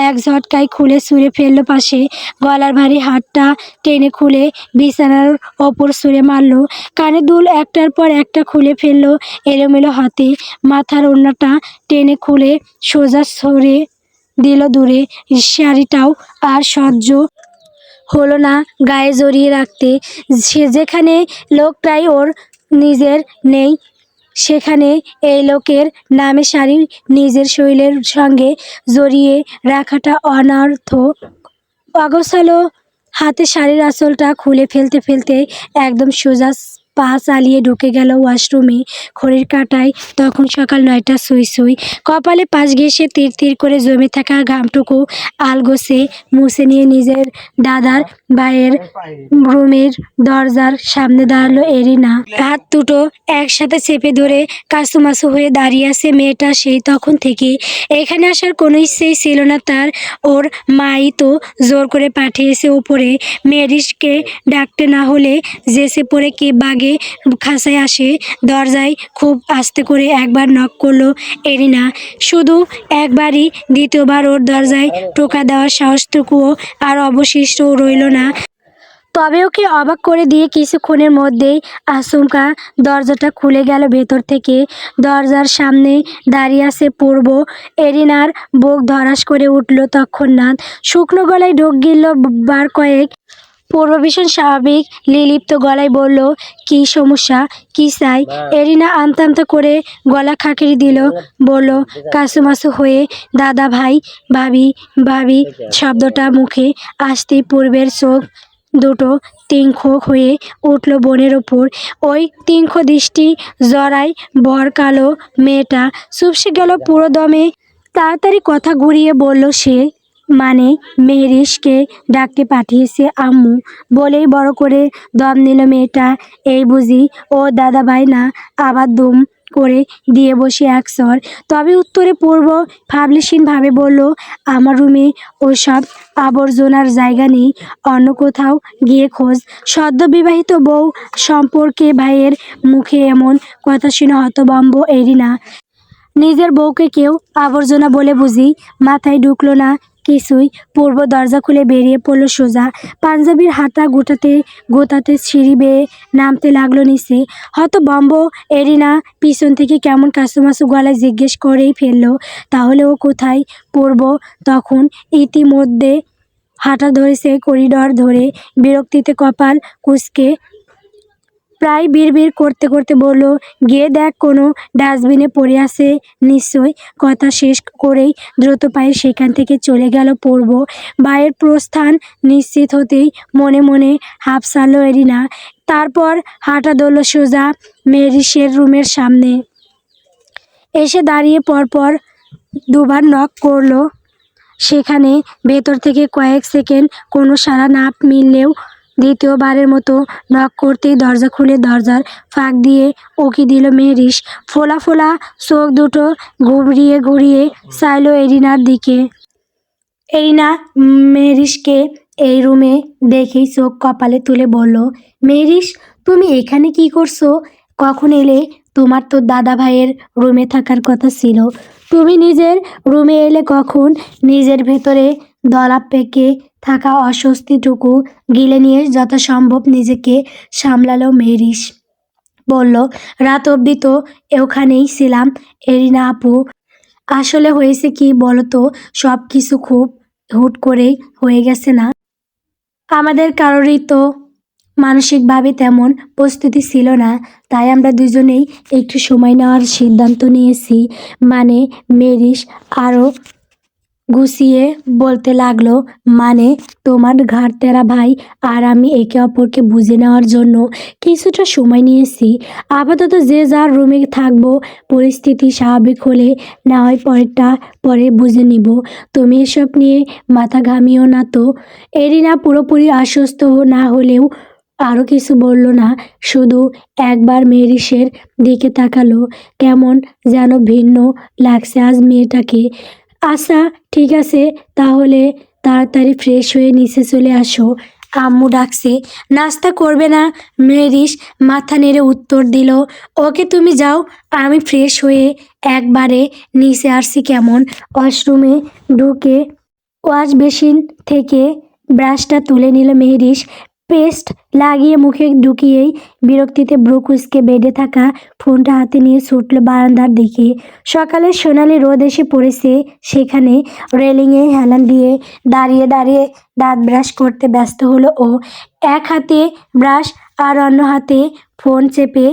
এক ঝটকায় খুলে ছুঁড়ে ফেললো পাশে। গলার ভারী হারটা টেনে খুলে বিছানার ওপর ছুঁড়ে মারলো। কানের দুল একটার পর একটা খুলে ফেললো এলোমেলো হাতে। মাথার ওড়নাটা টেনে খুলে সোজা সরে দিল দূরে। শাড়িটাও আর সহ্য হলো না গায়ে জড়িয়ে রাখতে। সে যেখানে লোকটাই ওর নিজের নেই, সেখানে এই লোকের নামে শাড়ি নিজের শরীরের সঙ্গে জড়িয়ে রাখাটা অনর্থক। অগোছালো হাতে শাড়ির আঁচলটা খুলে ফেলতে ফেলতে একদম সোজা পা চালিয়ে ঢুকে গেল ওয়াশরুমে। ঘড়ির কাঁটায় তখন সকাল 9টা ছুঁই ছুঁই। কপালে পাশ ঘেঁষে তীর তীর করে জমে থাকা ঘামটুকু আলগোছে মুছে নিয়ে নিজের দাদার ভাইয়ের রুমের দরজার সামনে দাঁড়ালো এরিনা। হাত দুটো একসাথে চেপে ধরে কাঁচুমাচু হয়ে দাঁড়িয়ে আছে মেয়েটা সেই তখন থেকে। এখানে আসার কোনো ইচ্ছেই ছিল না তার। ওর মাই তো জোর করে পাঠিয়েছে উপরে মেহেরিসকে ডাকতে, না হলে জেসে পড়ে কে বাগে খাঁচায় আসে। দরজায় খুব আস্তে করে একবার নক করলো এরিনা, শুধু একবারই। দ্বিতীয়বার ওর দরজায় টোকা দেওয়ার সাহসটুকুও আর অবশিষ্ট রইল না। তবে ওকে অবাক করে দিয়ে কিছুক্ষণের মধ্যেই আচমকা দরজাটা খুলে গেল ভেতর থেকে। দরজার সামনে দাঁড়িয়ে আছে পূর্ব। এরিনার বুক ধড়াস করে উঠল তৎক্ষণাৎ। শুকনো গলায় ঢোক গিলল বার কয়েক। পূর্ব ভীষণ স্বাভাবিক লিলিপ্ত গলায় বলল, কী সমস্যা, কী চাই? এরিনা আমতা আমতা করে গলা খাঁকিয়ে দিল, বলল কাঁচুমাচু হয়ে, দাদা ভাই, ভাবি। ভাবি শব্দটা মুখে আসতেই পূর্বের চোখ দুটো তীক্ষ্ণ হয়ে উঠল বোনের ওপর। ওই তীক্ষ্ণ দৃষ্টি জড়ায় ভর কালো মেয়েটা চুপসে গেল পুরো দমে। তাড়াতাড়ি কথা ঘুরিয়ে বলল সে, মানে মেহেরিসকে ডাকতে পাঠিয়েছে আম্মু, বলেই বড় করে দম নিল মেয়েটা। এই বুঝি ও দাদাভাই না? আবার দুম করে দিয়ে বসে এক চর। তবে উত্তরে পূর্ব ভাবলেশীনভাবে বলল, আমার রুমে ওসব আবর্জনার জায়গা নেই, অন্য কোথাও গিয়ে খোঁজ। সদ্য বিবাহিত বউ সম্পর্কে ভাইয়ের মুখে এমন কথা শুনে হতভম্ব এরিনা। নিজের বউকে কেউ আবর্জনা বলে বুঝি? মাথায় ঢুকলো না কিছুই। পূর্ব দরজা খুলে বেরিয়ে পড়ল সোজা। পাঞ্জাবির হাতা গোটাতে গোটাতে সিঁড়ি বেয়ে নামতে লাগলো নিচে। হতভম্ব এরিনা পিছন থেকে কেমন কাঁচুমাচু গলায় জিজ্ঞেস করেই ফেলল, তাহলে ও কোথায়? পূর্ব তখন ইতিমধ্যে হাঁটা ধরেছে করিডর ধরে, বিরক্তিতে কপাল কুঁচকে প্রায় বিড়বিড় করতে করতে বলল, গিয়ে দেখ কোনো ডাস্টবিনে পড়ে আছে নিশ্চয়। কথা শেষ করেই দ্রুত পায়ে সেখান থেকে চলে গেল পূর্ব। বায়ের প্রস্থান নিশ্চিত হতেই মনে মনে হাঁপ ছাড়ল এরিনা। তারপর হাঁটা ধরল সোজা মেরিসের রুমের সামনে। এসে দাঁড়িয়ে পরপর দুবার নক করলো। সেখানে ভেতর থেকে কয়েক সেকেন্ড কোনো সাড়া না মিললেও দ্বিতীয়বারের মতো নক করতেই দরজা খুলে দরজার ফাঁক দিয়ে উঁকি দিল মেহরিশ। ফোলা ফোলা চোখ দুটো ঘুরিয়ে ঘুরিয়ে চাইল এরিনার দিকে। এরিনা মেহরিশকে এই রুমে দেখেই চোখ কপালে তুলে বলল, মেহরিশ, তুমি এখানে কি করছো? কখন এলে? তোমার তো দাদা ভাইয়ের রুমে থাকার কথা ছিল। তুমি নিজের রুমে এলে কখন? নিজের ভেতরে দলা পেকে থাকা অস্বস্তিটুকু গিলে নিয়ে যথাসম্ভব নিজেকে সামলালো মেহরিশ। বলল, রাত অবধি তো ওখানেই ছিলাম এরিনা আপু। আসলে হয়েছে কি বলো তো, সব কিছু খুব হুট করেই হয়ে গেছে না? আমাদের কারোরই তো মানসিকভাবে তেমন প্রস্তুতি ছিল না, তাই আমরা দুজনেই একটু সময় নেওয়ার সিদ্ধান্ত নিয়েছি। মানে, মেরিস আরও গুছিয়ে বলতে লাগলো, মানে তোমার ঘাড়তেরা ভাই আর আমি একে অপরকে বুঝে নেওয়ার জন্য কিছুটা সময় নিয়েছি। আপাতত যে যার রুমে থাকবো, পরিস্থিতি স্বাভাবিক হলে না হয় পরেরটা পরে বুঝে নিব। তুমি এসব নিয়ে মাথা ঘামিও না তো। এরিনা পুরোপুরি আশ্বস্ত না হলেও আরও কিছু বলল না, শুধু একবার মেরিসের দিকে তাকালো। কেমন যেন ভিন্ন লাগছে আজ মেয়েটাকে। আচ্ছা ঠিক আছে, তাহলে তাড়াতাড়ি ফ্রেশ হয়ে নিচে চলে আসো, আম্মু ডাকছে। নাস্তা করবে না? মেরিস মাথা নেড়ে উত্তর দিল, ওকে তুমি যাও, আমি ফ্রেশ হয়ে একবারে নিচে আসছি। কেমন ওয়াশরুমে ঢুকে ওয়াশ বেসিন থেকে ব্রাশটা তুলে নিল মেহরিশ। পেস্ট লাগিয়ে মুখে ঢুকিয়েই বিরক্তিতে ব্রু কুঁচকে বেডে থাকা ফোনটা হাতে নিয়ে ছুটল বারান্দার দিকে। সকালে সোনালি রোদ এসে পড়েছে সেখানে। রেলিংয়ে হেলান দিয়ে দাঁড়িয়ে দাঁড়িয়ে দাঁত ব্রাশ করতে ব্যস্ত হলো ও। এক হাতে ব্রাশ আর অন্য হাতে ফোন চেপে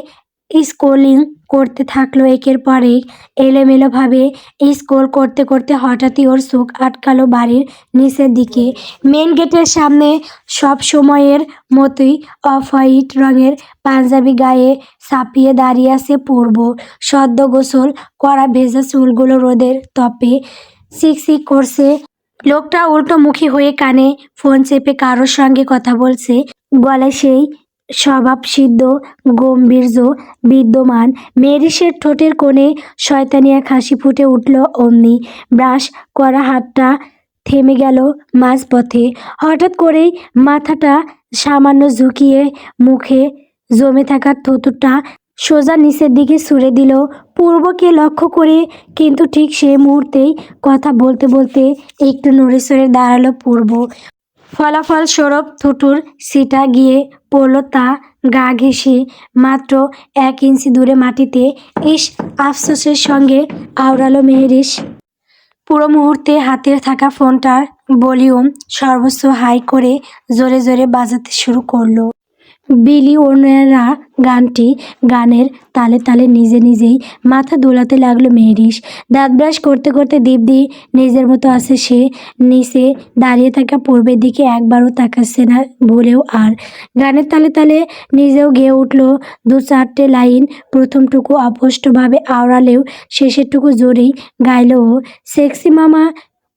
স্ক্রলিং করতে থাকলো একের পর এক। এলোমেলোভাবে স্ক্রল করতে করতে হঠাৎই ওর চোখ আটকালো বাড়ির নিচের দিকে। মেন গেটের সামনে সব সময়ের মতোই অফ হোয়াইট রঙের পাঞ্জাবি গায়ে ছাপিয়ে দাঁড়িয়ে আছে পূর্ব। সদ্য গোসল করা ভেজা চুলগুলো রোদের তাপে চিকচিক করছে। লোকটা উল্টোমুখী হয়ে কানে ফোন চেপে কারোর সঙ্গে কথা বলছে, গলায় সেই স্বভাবসিদ্ধ গম্ভীর্য বিদ্যমান। মেরিসের ঠোঁটের কোণে শয়তানি এক হাসি ফুটে উঠল অমনি। ব্রাশ করা হাতটা থেমে গেল মাঝপথে। হঠাৎ করেই মাথাটা সামান্য ঝুঁকিয়ে মুখে জমে থাকা থুতুটা সোজা নিচের দিকে ছুঁড়ে দিল পূর্বকে লক্ষ্য করে। কিন্তু ঠিক সেই মুহূর্তেই কথা বলতে বলতে একটু নড়েচড়ে দাঁড়ালো পূর্ব। ফলাফলস্বরূপ থুতুর ছিটা গিয়ে পড়ল তা গা ঘেঁষে মাত্র 1 ইঞ্চি দূরে মাটিতে। ইস, আফসোসের সঙ্গে আওড়ালো মেহরিশ। পুরো মুহূর্তে হাতে থাকা ফোনটার ভলিউম সর্বোচ্চ হাই করে জোরে জোরে বাজাতে শুরু করলো বিলিয়নেরা গানটি। গানের তালে তালে নিজে নিজেই মাথা দোলাতে লাগলো মেহরিশ। দাঁত ব্রাশ করতে করতে দিব্যি নিজের মতো আছে সে। নিচে দাঁড়িয়ে থাকা পূর্বের দিকে একবারও তাকাচ্ছে না ভুলেও। আর গানের তালে তালে নিজেও গেয়ে উঠল 2-4টে লাইন। প্রথমটুকু অস্পষ্টভাবে আওড়ালেও শেষেরটুকু জোরেই গাইল ও। সেক্সি মামা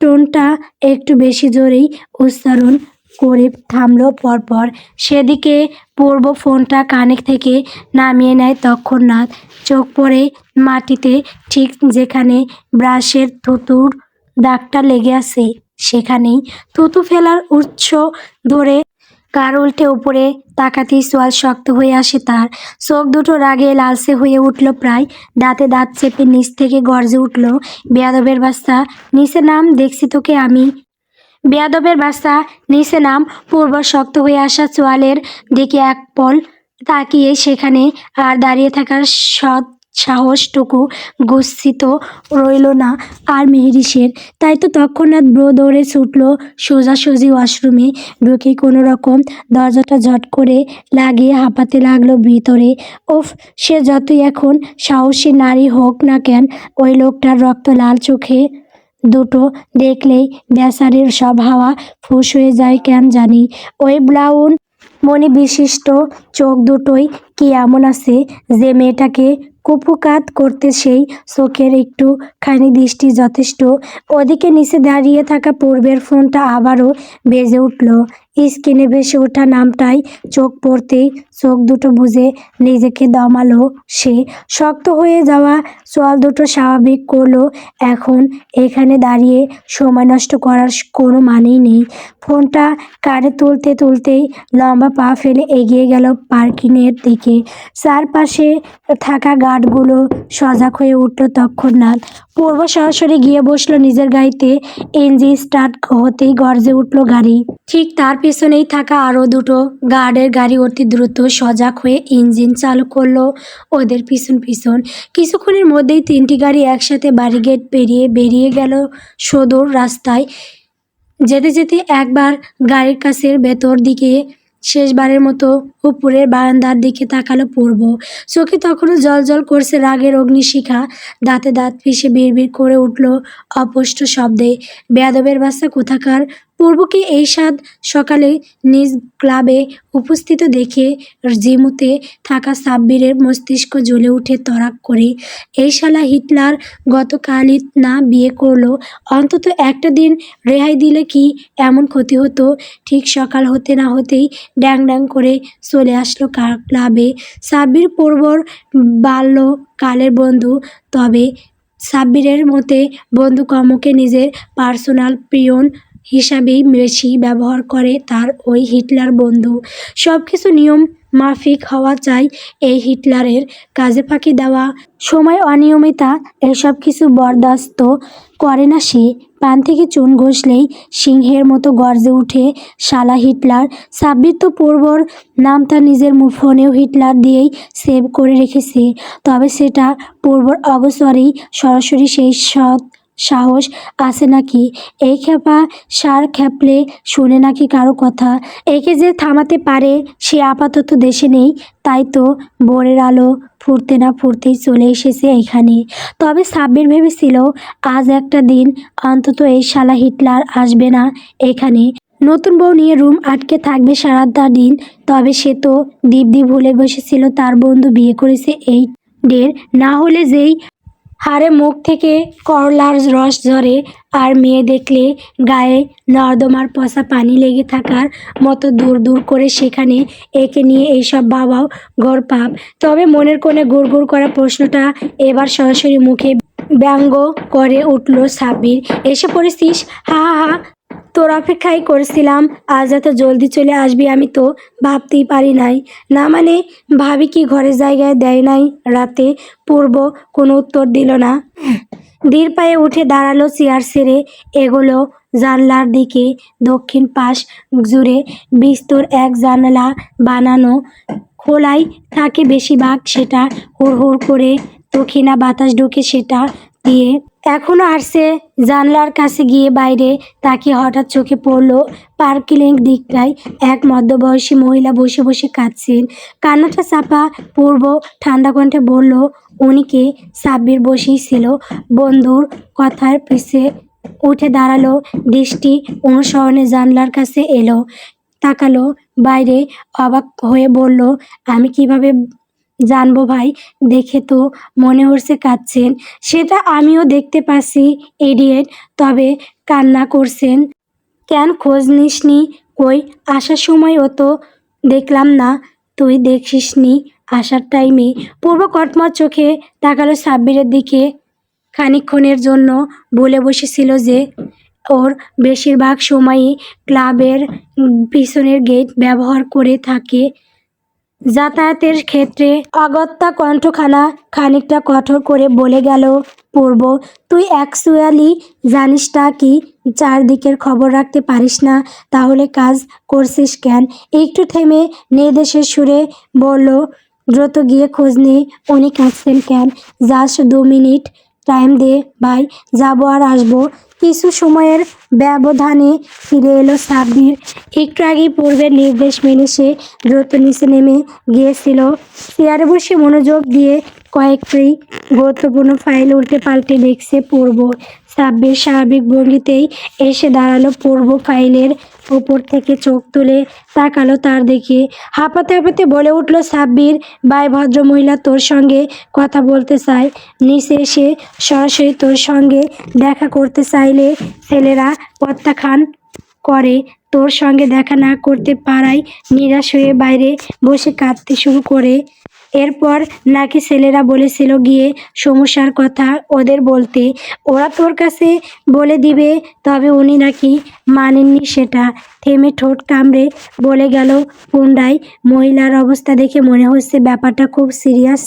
টোনটা একটু বেশি জোরেই উচ্চারণ করে থামলো পরপর। সেদিকে পূর্ব ফোনটা কানে থেকে নামিয়ে নেয় তৎক্ষণাৎ। চোখ পড়ে মাটিতে, ঠিক যেখানে ব্রাশের থুতুর দাগটা লেগে আছে সেখানেই। থুতু ফেলার উৎস ধরে কার উল্টে উপরে তাকাতেই চোয়াল শক্ত হয়ে আসে তার। চোখ দুটো রাগে লালচে হয়ে উঠল প্রায়। দাঁতে দাঁত চেপে নিচ থেকে গর্জে উঠল, বেয়াদবের বাচ্চা, নিচে নাম, দেখছি তোকে আমি। বেয়াদবের বাচ্চা, নিচে নাম। পূর্ব শক্ত হয়ে আসা চোয়ালের দিকে এক পল তাকিয়ে সেখানে আর দাঁড়িয়ে থাকার সৎ সাহসটুকু গচ্ছিত রইল না আর মেহেরিসের। তাই তো তৎক্ষণাৎ দৌড়ে ছুটল সোজাসুজি ওয়াশরুমে, ঢুকে কোনো রকম দরজাটা ঝট করে লাগিয়ে হাঁপাতে লাগলো ভিতরে। উফ, সে যতই এখন সাহসী নারী হোক না কেন, ওই লোকটার রক্ত লাল চোখে দুটো দেখলেই বেচারির সব হাওয়া ফুস হয়ে যায় কেন জানি। ওই ব্রাউন মণি বিশিষ্ট চোখ দুটোই কি এমন আছে যে মেয়েটাকে কুপকাত করতে সেই চোখের একটুখানি দৃষ্টি যথেষ্ট। ওদিকে নিচে দাঁড়িয়ে থাকা পূর্বের ফোনটা আবারও বেজে উঠল। স্ক্রিনে ভেসে ওঠা নামটাই চোখ পড়তেই চোখ দুটো বুজে নিজেকে দমালো সে। শক্ত হয়ে যাওয়া চোয়াল দুটো স্বাভাবিক করলো। এখন এখানে দাঁড়িয়ে সময় নষ্ট করার কোনো মানেই নেই। ফোনটা কাঁধে তুলতে তুলতেই লম্বা পা ফেলে এগিয়ে গেল পার্কিংয়ের দিকে। চারপাশে থাকা গার্ডগুলো সজাগ হয়ে উঠল তৎক্ষণাৎ। পূর্ব সরাসরি গিয়ে বসলো নিজের গাড়িতে। ইঞ্জিন স্টার্ট হতেই গর্জে উঠল গাড়ি। ঠিক তার পেছনেই থাকা আরও দুটো গার্ডের গাড়ি অতি দ্রুত সজাগ হয়ে ইঞ্জিন চালু করলো ওদের পিছন পিছন। কিছুক্ষণের মধ্যেই তিনটি গাড়ি একসাথে ব্যারিকেড পেরিয়ে বেরিয়ে গেল সদর রাস্তায়। যেতে যেতে একবার গাড়ির কাছের ভেতর দিকে শেষবারের মতো উপরের বারান্দার দিকে তাকালো পূর্ব। চোখে তখনও জলজল করছে রাগের অগ্নিশিখা। দাঁতে দাঁত পিষে বিড়বিড় করে উঠল অস্পষ্ট শব্দে, বেয়াদবের বাচ্চা কোথাকার। পূর্বকে এই সকালে নিজ ক্লাবে উপস্থিত দেখে জিমুতে থাকা সাব্বিরের মস্তিষ্ক জ্বলে উঠে তড়াক করে। এই শালা হিটলার গতকালই না বিয়ে করলো, অন্তত একটা দিন রেহাই দিলে কি এমন ক্ষতি হতো। ঠিক সকাল হতে না হতেই ড্যাং ড্যাং করে চলে আসলো ক্লাবে। সাব্বির পূর্বর বাল্যকালের বন্ধু, তবে সাব্বিরের মতে বন্ধু কমকে নিজের পার্সোনাল পিয়ন হিসাবেই বেশি ব্যবহার করে তার ওই হিটলার বন্ধু। সব কিছু নিয়ম মাফিক হওয়া চাই এই হিটলারের। কাজে ফাঁকি দেওয়া, সময় অনিয়মিতা, এসব কিছু বরদাস্ত করে না সে। পান থেকে চুন ঘষলেই সিংহের মতো গর্জে উঠে শালা হিটলার। সাব্বির তো পূর্বর নামটা নিজের ফোনেও হিটলার দিয়েই সেভ করে রেখেছে, তবে সেটা পূর্বর অগোচরেই সরাসরি সেই সাহস আছে নাকি? এই খেপা সার খেপলে শুনে নাকি কারো কথা। একে যে থামাতে পারে সে আপাতত দেশে নেই, তাই তো ভোরের আলো ফুটতে না ফুটতেই চলে এসেছে এখানে। তবে সাব্বির ভেবেছিল আজ একটা দিন অন্তত এই শালা হিটলার আসবে না এখানে। নতুন বউ নিয়ে রুম আটকে থাকবে সারাটা দিন। তবে সে তো দিব্যি ভুলে বসেছিল তার বন্ধু বিয়ে করেছে এই ডের। না হলে যেই হারে মুখ থেকে করলার রস ঝরে, আর মেয়ে দেখলে গায়ে নর্দমার পচা পানি লেগে থাকার মতো দূর দূর করে সেখানে একে নিয়ে এইসব ভাবাও ঘোরপাপ। তবে মনের কোণে গুড়গুড় করা প্রশ্নটা এবার সরাসরি মুখে ব্যঙ্গ করে উঠল সাব্বির। এসে পড়েছিস? হা হা হা, তোর অপেক্ষাই করছিলাম। আজ এত জলদি চলে আসবি আমি তো ভাবতেই পারি নাই। না মানে, ভাবি কি ঘরের জায়গায় দেয় নাই রাতে? পূর্ব কোনো উত্তর দিল না। ধীর পায়ে উঠে দাঁড়ালো, চেয়ার ছেড়ে এগোলো জানলার দিকে। দক্ষিণ পাশ জুড়ে বিস্তর এক জানালা বানানো, খোলাই থাকে বেশিরভাগ। সেটা হুড় করে দক্ষিণা বাতাস ঢুকে সেটা দিয়ে। এখনো আসছে জানলার কাছে গিয়ে বাইরে তাকিয়ে হঠাৎ চোখে পড়ল পার্কিং দিকটায় এক মধ্যবয়সী মহিলা বসে বসে কাঁদছেন। কান্নাটা চাপা পূর্ব ঠান্ডা কণ্ঠে বলল, উনি কে? সাব্বির বসেই ছিল, বন্ধুর কথার পিছে উঠে দাঁড়ালো, দৃষ্টি অনুসরণে জানলার কাছে এলো, তাকালো বাইরে, অবাক হয়ে বলল, আমি কিভাবে জানবো ভাই? দেখে তো মনে হচ্ছে কাঁদছেন। সেটা আমিও দেখতে পাচ্ছি ইডিয়েট। তবে কান্না করছেন কেন? খোঁজ নিসনি? কই, আসার সময় ও তো দেখলাম না। তুই দেখিসনি আসার টাইমে? পূর্ব কটমট চোখে তাকালো সাব্বিরের দিকে। খানিকক্ষণের জন্য বলে বসেছিল যে ওর বেশিরভাগ সময়ই ক্লাবের পিছনের গেট ব্যবহার করে থাকে যাতায়াতের ক্ষেত্রে। অগত্যা কণ্ঠখানা খানিকটা কঠোর করে বলে গেল পূর্ব, তুই অ্যাকচুয়ালি জানিসটা কি? চারদিকের খবর রাখতে পারিস না? তাহলে কাজ করছিস কেন? একটু থেমে নির্দেশের সুরে বলল, দ্রুত গিয়ে খোঁজ নেই উনি কাঁদছেন কেন। জাস্ট 2 মিনিট টাইম দে ভাই, যাবো আর আসবো। কিছু সময়ের ব্যবধানে ফিরে এলো সাব্বির। একটু আগেই পূর্বের নির্দেশ মেনে সে দ্রুত নিচে নেমে গিয়েছিল। চেয়ারে বসে মনোযোগ দিয়ে কয়েকটি গুরুত্বপূর্ণ ফাইল উল্টে পাল্টে দেখছে পূর্ব। সাব্বির স্বাভাবিক ভঙ্গিতেই এসে দাঁড়ালো পূর্ব ফাইলের উপর থেকে চোখ তুলে তাকালো তার দিকে। হাঁপাতে হাঁপাতে বলে উঠল, সাব্বির ভাই, ভদ্রমহিলা তোর সঙ্গে কথা বলতে চায়। নিচে এসে সরাসরি তোর সঙ্গে দেখা করতে চাইলে ছেলেরা প্রত্যাখ্যান করে। তোর সঙ্গে দেখা না করতে পারায় নিরাশ হয়ে বাইরে বসে কাঁদতে শুরু করে। এরপর নাকি ছেলেরা বলেছিল গিয়ে সমস্যার কথা ওদের বলতে, ওরা তোর কাছে বলে দিবে। তবে উনি নাকি মানেননি সেটা। থেমে ঠোঁট কামড়ে বলে গেল পুনরায়, মহিলার অবস্থা দেখে মনে হচ্ছে ব্যাপারটা খুব সিরিয়াস।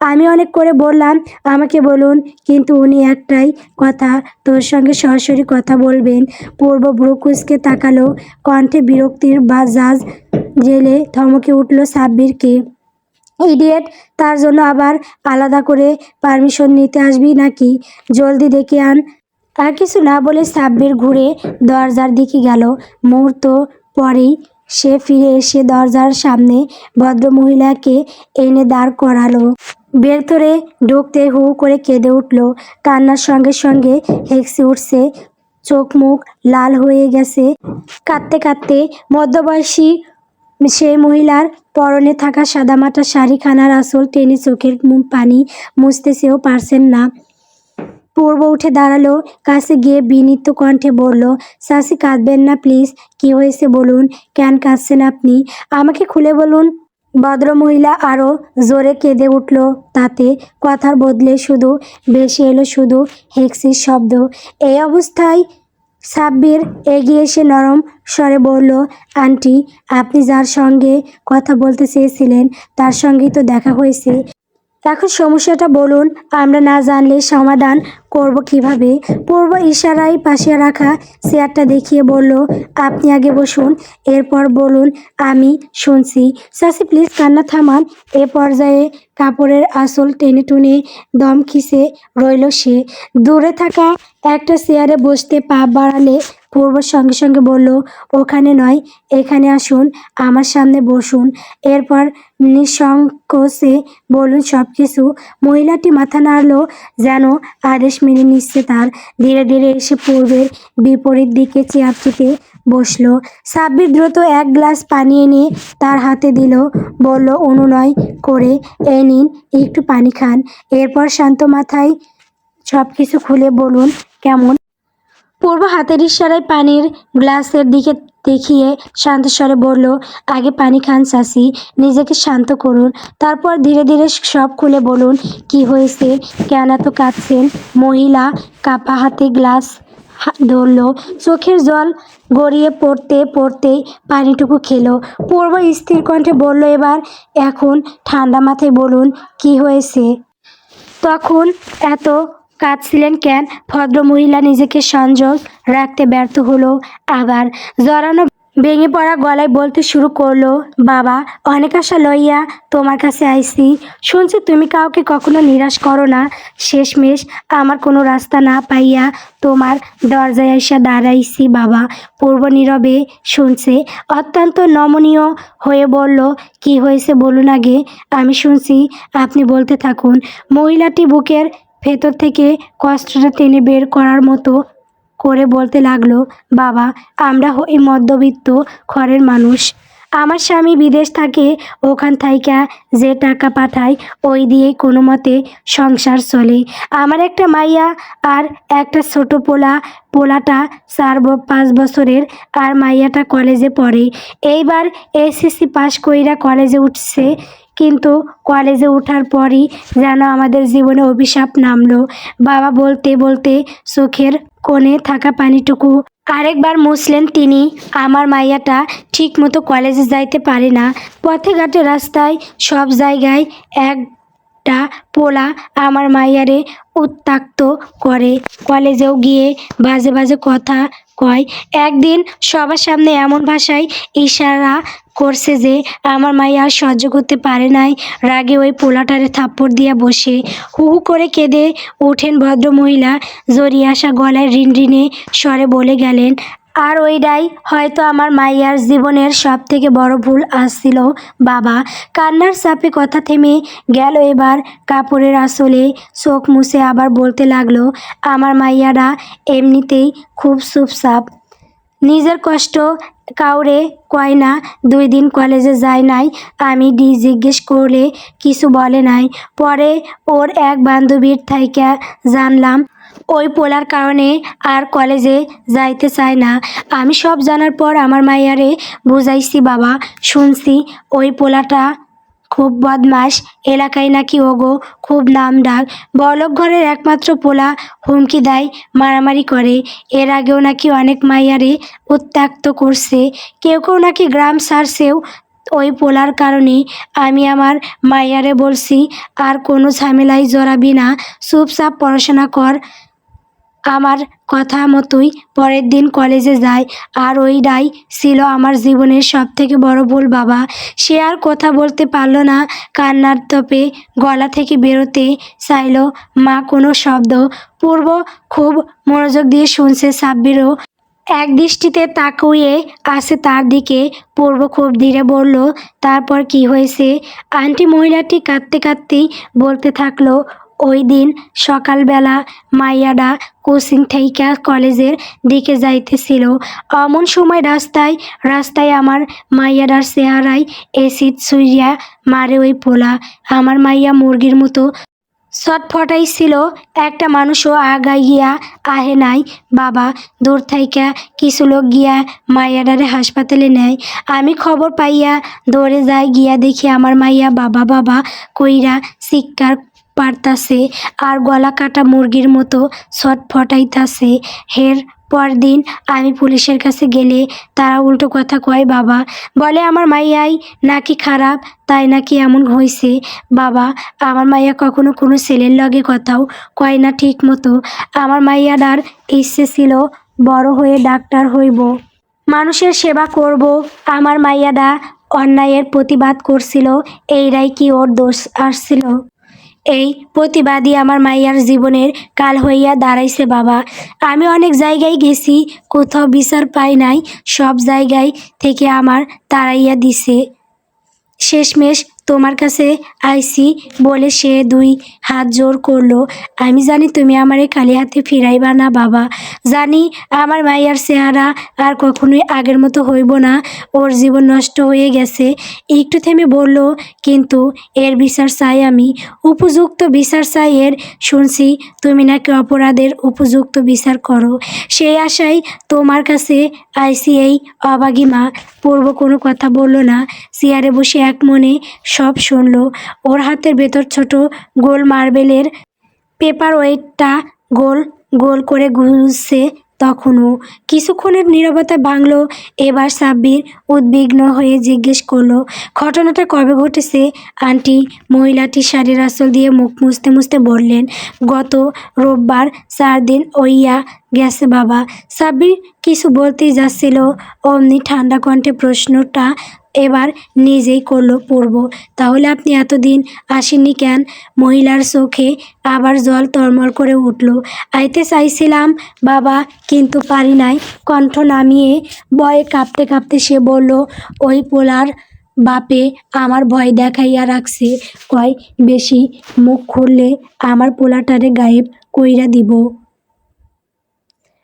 আমি অনেক করে বললাম আমাকে বলুন, কিন্তু উনি একটাই কথা, তোর সঙ্গে সরাসরি কথা বলবেন। পূর্ব ভ্রু কুঁচকে তাকালো, কণ্ঠে বিরক্তির বাজাজ জেলে ধমকে উঠল সাব্বিরকে। ইডিয়েট, তার জন্য আবার আলাদা করে পারমিশন নিতে আসবি নাকি? জলদি ডেকে আন। আর কিছু না বলে সাব্বির ঘুরে দরজার দিকে গেল। মুহূর্ত পরেই সে ফিরে এসে দরজার সামনে ভদ্রমহিলাকে এনে দাঁড় করালো। ভেতরে ঢুকতে হু করে কেঁদে উঠল। কান্নার সঙ্গে সঙ্গে হেঁকসে উঠছে, চোখ মুখ লাল হয়ে গেছে। কাঁদতে কাঁদতে মধ্যবয়সী সেই মহিলার পরনে থাকা সাদামাটা শাড়িখানার আঁচল টেনে চোখের পানি মুছতেছেও পারছেন না। পূর্ব উঠে দাঁড়ালো, কাছে গিয়ে বিনীত কণ্ঠে বলল, চাচি কাঁদবেন না প্লিজ। কি হয়েছে বলুন, কেন কাঁদছেন আপনি? আমাকে খুলে বলুন। ভদ্রমহিলা আরও জোরে কেঁদে উঠল। তাতে কথার বদলে শুধু ভেসে এলো শুধু হেঁকসির শব্দ। এই অবস্থায় সাব্বির এগিয়ে এসে নরম স্বরে বলল, আন্টি, আপনি যার সঙ্গে কথা বলতে চেয়েছিলেন তার সঙ্গেই তো দেখা হয়েছে। এখন সমস্যাটা বলুন, আমরা না জানলে সমাধান করব কিভাবে? পূর্ব ইশারায় পাশে রাখা চেয়ারটা দেখিয়ে বলল, আপনি আগে বসুন, এরপর বলুন, আমি শুনছি। চাচি প্লিজ কান্না থামান। এ পর্যায়ে কাপড়ের আঁচল টেনে টুনে দম খিচে রইল সে। দূরে থাকা একটা চেয়ারে বসতে পা বাড়ালে পূর্ব সঙ্গে সঙ্গে বলল, ওখানে নয়, এখানে আসুন, আমার সামনে বসুন। এরপর নিঃসংকোচে বলুন সব কিছু। মহিলাটি মাথা নাড়ল, যেন আদেশ মেনে নিচ্ছে তার। ধীরে ধীরে এসে পূর্বের বিপরীত দিকে চেয়ারটিতে বসলো। সাব্বির দ্রুত এক গ্লাস পানি এনে তার হাতে দিল, বলল অনুনয় করে, এই নিন, একটু পানি খান। এরপর শান্ত মাথায় সব কিছু খুলে বলুন কেমন। পূর্ব হাতের ইশারায় পানির গ্লাসের দিকে দেখিয়ে শান্ত স্বরে বলল, আগে পানি খান চাচি, নিজেকে শান্ত করুন, তারপর ধীরে ধীরে সব খুলে বলুন কি হয়েছে, কেন এত কাঁদছেন। মহিলা কাপা হাতে গ্লাস ধরল, চোখের জল গড়িয়ে পড়তে পড়তেই পানিটুকু খেলো। পূর্ব স্থির কণ্ঠে বলল, এবার এখন ঠান্ডা মাথায় বলুন কি হয়েছে। তখন এত কাঁদছিলেন কেন? ভদ্রমহিলা নিজেকে সংযম রাখতে ব্যর্থ হলো। আবার জড়ানো ভেঙে পড়া গলায় বলতে শুরু করলো, বাবা, অনেক আশা লইয়া তোমার কাছে আইছি। শুনছি তুমি কাউকে কখনো নিরাশ করো না। শেষমেশ আমার কোনো রাস্তা না পাইয়া তোমার দরজায় আইসা দাঁড়াইছি বাবা। পূর্ব নীরবে শুনছে, অত্যন্ত নমনীয় হয়ে বলল, কি হয়েছে বলুন আগে, আমি শুনছি, আপনি বলতে থাকুন। মহিলাটি বুকের ভেতর থেকে কষ্টটা টেনে বের করার মতো করে বলতে লাগলো, বাবা, আমরা হই মধ্যবিত্ত ঘরের মানুষ। আমার স্বামী বিদেশ থাকে, ওখান থাইকা যে টাকা পাঠায় ওই দিয়েই কোনো মতে সংসার চলে। আমার একটা মাইয়া আর একটা ছোট পোলাটা 4-5 বছরের, আর মাইয়াটা কলেজে পড়ে। এইবার এসএসসি পাশ কইরা কলেজে উঠছে। কিন্তু কলেজে ওঠার পরই যেন আমাদের জীবনে অভিশাপ নামলো। বাবা বলতে বলতে চোখের কোণে থাকা পানিটুকু আরেকবার মুছলেন তিনি। আমার মাইয়াটা ঠিক মতো কলেজে যাইতে পারে না। পথে ঘাটে রাস্তায় সব জায়গায় এক একটা পোলা আমার মাইয়ারে উত্ত্যক্ত করে, কলেজেও গিয়ে বাজে বাজে কথা কয়। একদিন সবার সামনে এমন ভাষায় ইশারা করছে যে আমার মাইয়া আর সহ্য করতে পারে নাই, রাগে ওই পোলাটারে থাপ্পড় দিয়া বসে হু হু করে কেঁদে ওঠেন ভদ্রমহিলা। জড়িয়ে আসা গলায় রিনরিনে স্বরে বলে গেলেন, আর ওইটাই হয়তো আমার মাইয়ার জীবনের সব থেকে বড় ভুল আসছিল বাবা। কান্নার চাপে কথা থেমে গেল। এবার কাপড়ের আঁচলে চোখ মুছে আবার বলতে লাগলো, আমার মাইয়ারা এমনিতেই খুব চুপচাপ, নিজের কষ্ট কাউরে কয় না। 2 দিন কলেজে যায় নাই, আমি জিজ্ঞেস করলে কিছু বলে নাই। পরে ওর এক বান্ধবীর থাইকা জানলাম ওই পোলার কারণে আর কলেজে যাইতে চায় না। আমি সব জানার পর আমার মাইয়ারে বুঝাইছি বাবা। শুনছি ওই পোলাটা খুব বদমাস, এলাকায় নাকি ওগো খুব নাম ডাক। বড়লোক ঘরের একমাত্র পোলা, হুমকি দেয়, মারামারি করে। এর আগেও নাকি অনেক মাইয়ারে উত্ত্যক্ত করছে, কেউ কেউ নাকি গ্রাম ছাড়ছেও ওই পোলার কারণে। আমি আমার মাইয়ারে বলছি, আর কোনো ঝামেলায় জড়াবি না, চুপচাপ পড়াশোনা কর। আমার কথা মতোই পরের দিন কলেজে যায়। আর ওইটাই ছিল আমার জীবনের সব থেকে বড় ভুল বাবা। সে আর কথা বলতে পারল না, কান্নার তোপে গলা থেকে বেরোতে চাইল মা কোনো শব্দ। পূর্ব খুব মনোযোগ দিয়ে শুনছে, সাব্বিরও এক দৃষ্টিতে তাকিয়ে আছে তার দিকে। পূর্ব খুব ধীরে বলল, তারপর কি হয়েছে? আন্টি মহিলাটি কাঁদতে কাঁদতেই বলতে থাকলো, ওই দিন সকালবেলা মাইয়াডা কোচিং থেইকা কলেজের দিকে যাইতেছিল। এমন সময় রাস্তায় রাস্তায় আমার মাইয়াডার চেহারায় এসিড ছুঁড়িয়া মারে ওই পোলা। আমার মাইয়া মুরগির মতো ছটফটাইছিল, একটা মানুষও আগাইয়া আহে নাই বাবা। দূর থাইকা কিছু লোক গিয়া মাইয়াডারে হাসপাতালে নেয়। আমি খবর পাইয়া দৌড়ে যাই, গিয়া দেখি আমার মাইয়া বাবা বাবা কইরা চিৎকার পারতাছে আর গলা কাটা মুরগির মতো ছটফটাইতাছে। হের পরদিন আমি পুলিশের কাছে গেলে তারা উল্টো কথা কয় বাবা, বলে আমার মাইয়াই নাকি খারাপ, তাই নাকি এমন হয়েছে বাবা। আমার মাইয়া কখনো কোনো ছেলের লগে কথাও কয় না ঠিক মতো। আমার মাইয়াডার ইচ্ছে ছিল বড় হয়ে ডাক্তার হইব, মানুষের সেবা করব। আমার মাইয়াডা অন্যায়ের প্রতিবাদ করছিল, এইরাই কি ওর দোষ আসছিল? এই প্রতিবাদী আমার মাইয়ার জীবনের কাল হইয়া দাঁড়াইছে বাবা। আমি অনেক জায়গায় গেছি, কোথাও বিচার পাই নাই, সব জায়গায় থেকে আমার তাড়াইয়া দিছে। শেষমেশ তোমার কাছে আইসি বলে সে 2 হাত জোর করলো। আমি জানি তুমি আমারে খালি হাতে ফিরাইবা না বাবা, জানি আমার মাইয়ার চেহারা আর কখনোই আগের মতো হইব না, ওর জীবন নষ্ট হয়ে গেছে। একটু থেমে বলল, কিন্তু এর বিচার চাই আমি, উপযুক্ত বিচার চাই এর। শুনছি তুমি নাকি অপরাধের উপযুক্ত বিচার করো, সেই আশায় তোমার কাছে আইসি এই অবাগী মা। পূর্ব কোনো কথা বলল না, চেয়ারে বসে এক মনে সব শুনল। ওর হাতের ভেতর ছোট গোল মার্বেলের পেপার ওয়েটটা গোল গোল করে ঘুরছে তখনও। কিছুক্ষণের নীরবতা ভাঙল। এবার সাব্বির উদ্বিগ্ন হয়ে জিজ্ঞেস করলো, ঘটনাটা কবে ঘটেছে আন্টি? মহিলাটি শাড়ির আঁচল দিয়ে মুখ মুছতে মুছতে বললেন, গত রোববার। 4 দিন হইয়া গেছে বাবা। সাব্বির কিছু বলতেই যাচ্ছিল, অমনি ঠান্ডা কণ্ঠে প্রশ্নটা এবার নিজেই করলো পূর্ব, তাহলে আপনি এতদিন আসেননি কেন? মহিলার চোখে আবার জল তরমর করে উঠল। আইতে চাইছিলাম বাবা, কিন্তু পারি নাই। কণ্ঠ নামিয়ে ভয়ে কাঁপতে কাঁপতে সে বলল, ওই পোলার বাপে আমার ভয় দেখাইয়া রাখছে, কয় বেশি মুখ খুললে আমার পোলাটারে গায়েব কইরা দিব।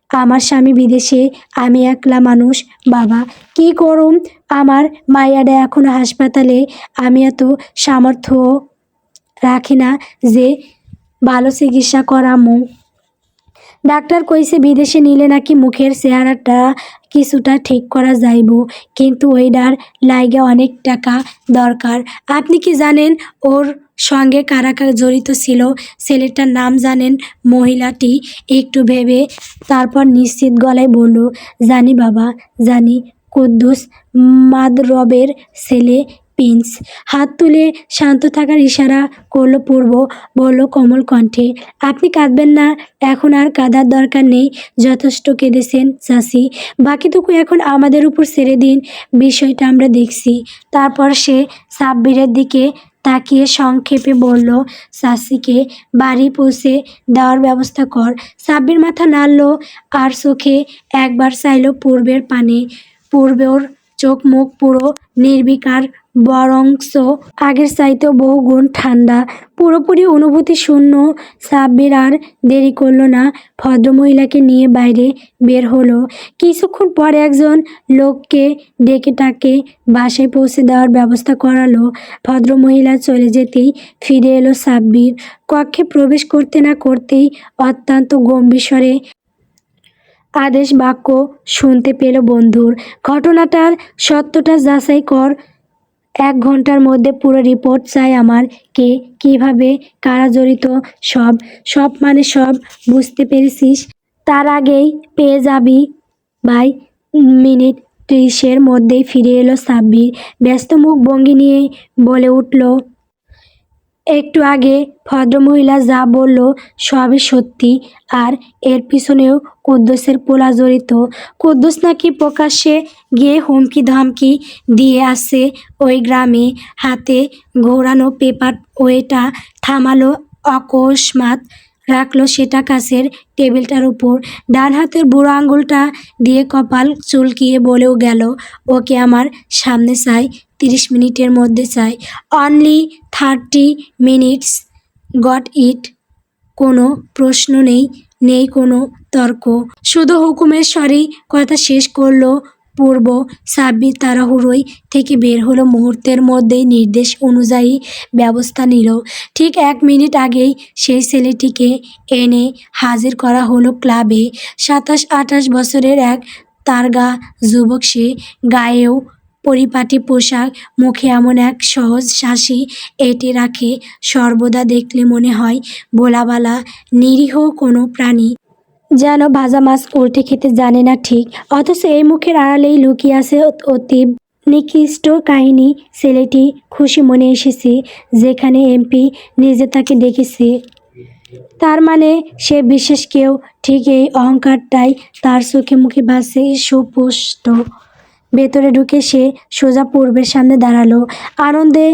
আমার স্বামী বিদেশে, আমি একলা মানুষ বাবা, কি করুম? আমার মাইয়াডা এখনো হাসপাতালে, আমি এত সামর্থ্য রাখি না যে ভালো চিকিৎসা করামু। ডাক্তার কইছে বিদেশে নিলে নাকি মুখের চেহারাটা কিছুটা ঠিক করা যাইব, কিন্তু ওইডার লাইগা অনেক টাকা দরকার। আপনি কি জানেন ওর সঙ্গে কারা কারা জড়িত ছিল? ছেলেটার নাম জানেন? মহিলাটি একটু ভেবে তারপর নিশ্চিত গলায় বলল, জানি বাবা, জানি। কুদ্দুস মাদরবের ছেলে, প্রিন্স। হাত তুলে শান্ত থাকার ইশারা করলো পূর্ব। বলল কোমল কণ্ঠে, আপনি কাঁদবেন না, এখন আর কাঁদার দরকার নেই, যথেষ্ট কেঁদেছেন চাচি, বাকিটুকু এখন আমাদের উপর ছেড়ে দিন, বিষয়টা আমরা দেখছি। তারপর সে সাব্বিরের দিকে তাকিয়ে সংক্ষেপে বলল, চাচিকে বাড়ি পৌঁছে দেওয়ার ব্যবস্থা কর। সাব্বির মাথা নাড়ল আর চোখে একবার চাইল পূর্বের পানে। পূর্বের চোখ মুখ পুরো নির্বিকার, বরংস আগের চাইতেও বহুগুণ ঠান্ডা, পুরোপুরি অনুভূতি শূন্য। সাব্বির আর দেরি করলো না, ভদ্রমহিলাকে নিয়ে বাইরে বের হলো। কিছুক্ষণ পর একজন লোককে ডেকে টাকে বাসায় পৌঁছে দেওয়ার ব্যবস্থা করালো। ভদ্রমহিলা চলে যেতেই ফিরে এলো সাব্বির। কক্ষে প্রবেশ করতে না করতেই অত্যন্ত গম্ভীর স্বরে আদেশ বাক্য শুনতে পেল বন্ধুর, ঘটনাটার সত্যটা যাচাই কর, 1 ঘন্টার মধ্যে পুরো রিপোর্ট চাই আমার। কে, কিভাবে, কারা জড়িত, সব। সব মানে সব, বুঝতে পেরেছিস? তার আগেই পেয়ে যাবি ভাই। মিনিট 30-এর মধ্যেই ফিরে এলো সাব্বির, ব্যস্ত মুখ ভঙ্গি নিয়ে বলে উঠল, একটু আগে ভদ্রমহিলা যা বলল সবই সত্যি, আর এর পিছনেও কুদ্দুসের পোলা জড়িত। কুদ্দুস নাকি প্রকাশ্যে গিয়ে হুমকি ধমকি দিয়ে আসছে ওই গ্রামে। হাতে ঘোরানো পেপার ওয়েটা থামালো অকস্মাৎ, রাখলো সেটা কাছের টেবিলটার উপর। ডান হাতের বুড়ো আঙুলটা দিয়ে কপাল চুলকিয়ে বলেও গেল, ওকে আমার সামনে চাই, 30 মিনিটের মধ্যে চাই, অনলি 30 মিনিটস, গট ইট। কোনো প্রশ্ন নেই, নেই কোনো তর্ক, শুধু হুকুমের স্বরেই কথা শেষ করলো পূর্ব। সাব্বির তাড়াহুড়োই থেকে বের হলো, মুহূর্তের মধ্যেই নির্দেশ অনুযায়ী ব্যবস্থা নিল। ঠিক 1 মিনিট আগেই সেই ছেলেটিকে এনে হাজির করা হলো ক্লাবে। 27-28 বছরের এক তারগা যুবক সে, গায়েও পরিপাটি পোশাক, মুখে এমন এক সহজ হাসি এঁটে রাখে, সর্বদা দেখলে মনে হয় ভোলাবালা নিরীহ কোনো প্রাণী, যেন ভাজা মাছ উল্টে খেতে জানে না ঠিক, অথচ এই মুখের আড়ালেই লুকিয়ে আছে অতীব নিকৃষ্ট কাহিনী। ছেলেটি খুশি মনে এসেছে, যেখানে এমপি নিজে তাকে ডেকেছে, তার মানে সে বিশেষ কেউ। ঠিক এই অহংকারটাই তার চোখে মুখে ভাসছে সুস্পষ্ট। ভেতরে ঢুকে সে সোজা পূর্বের সামনে দাঁড়ালো, আনন্দে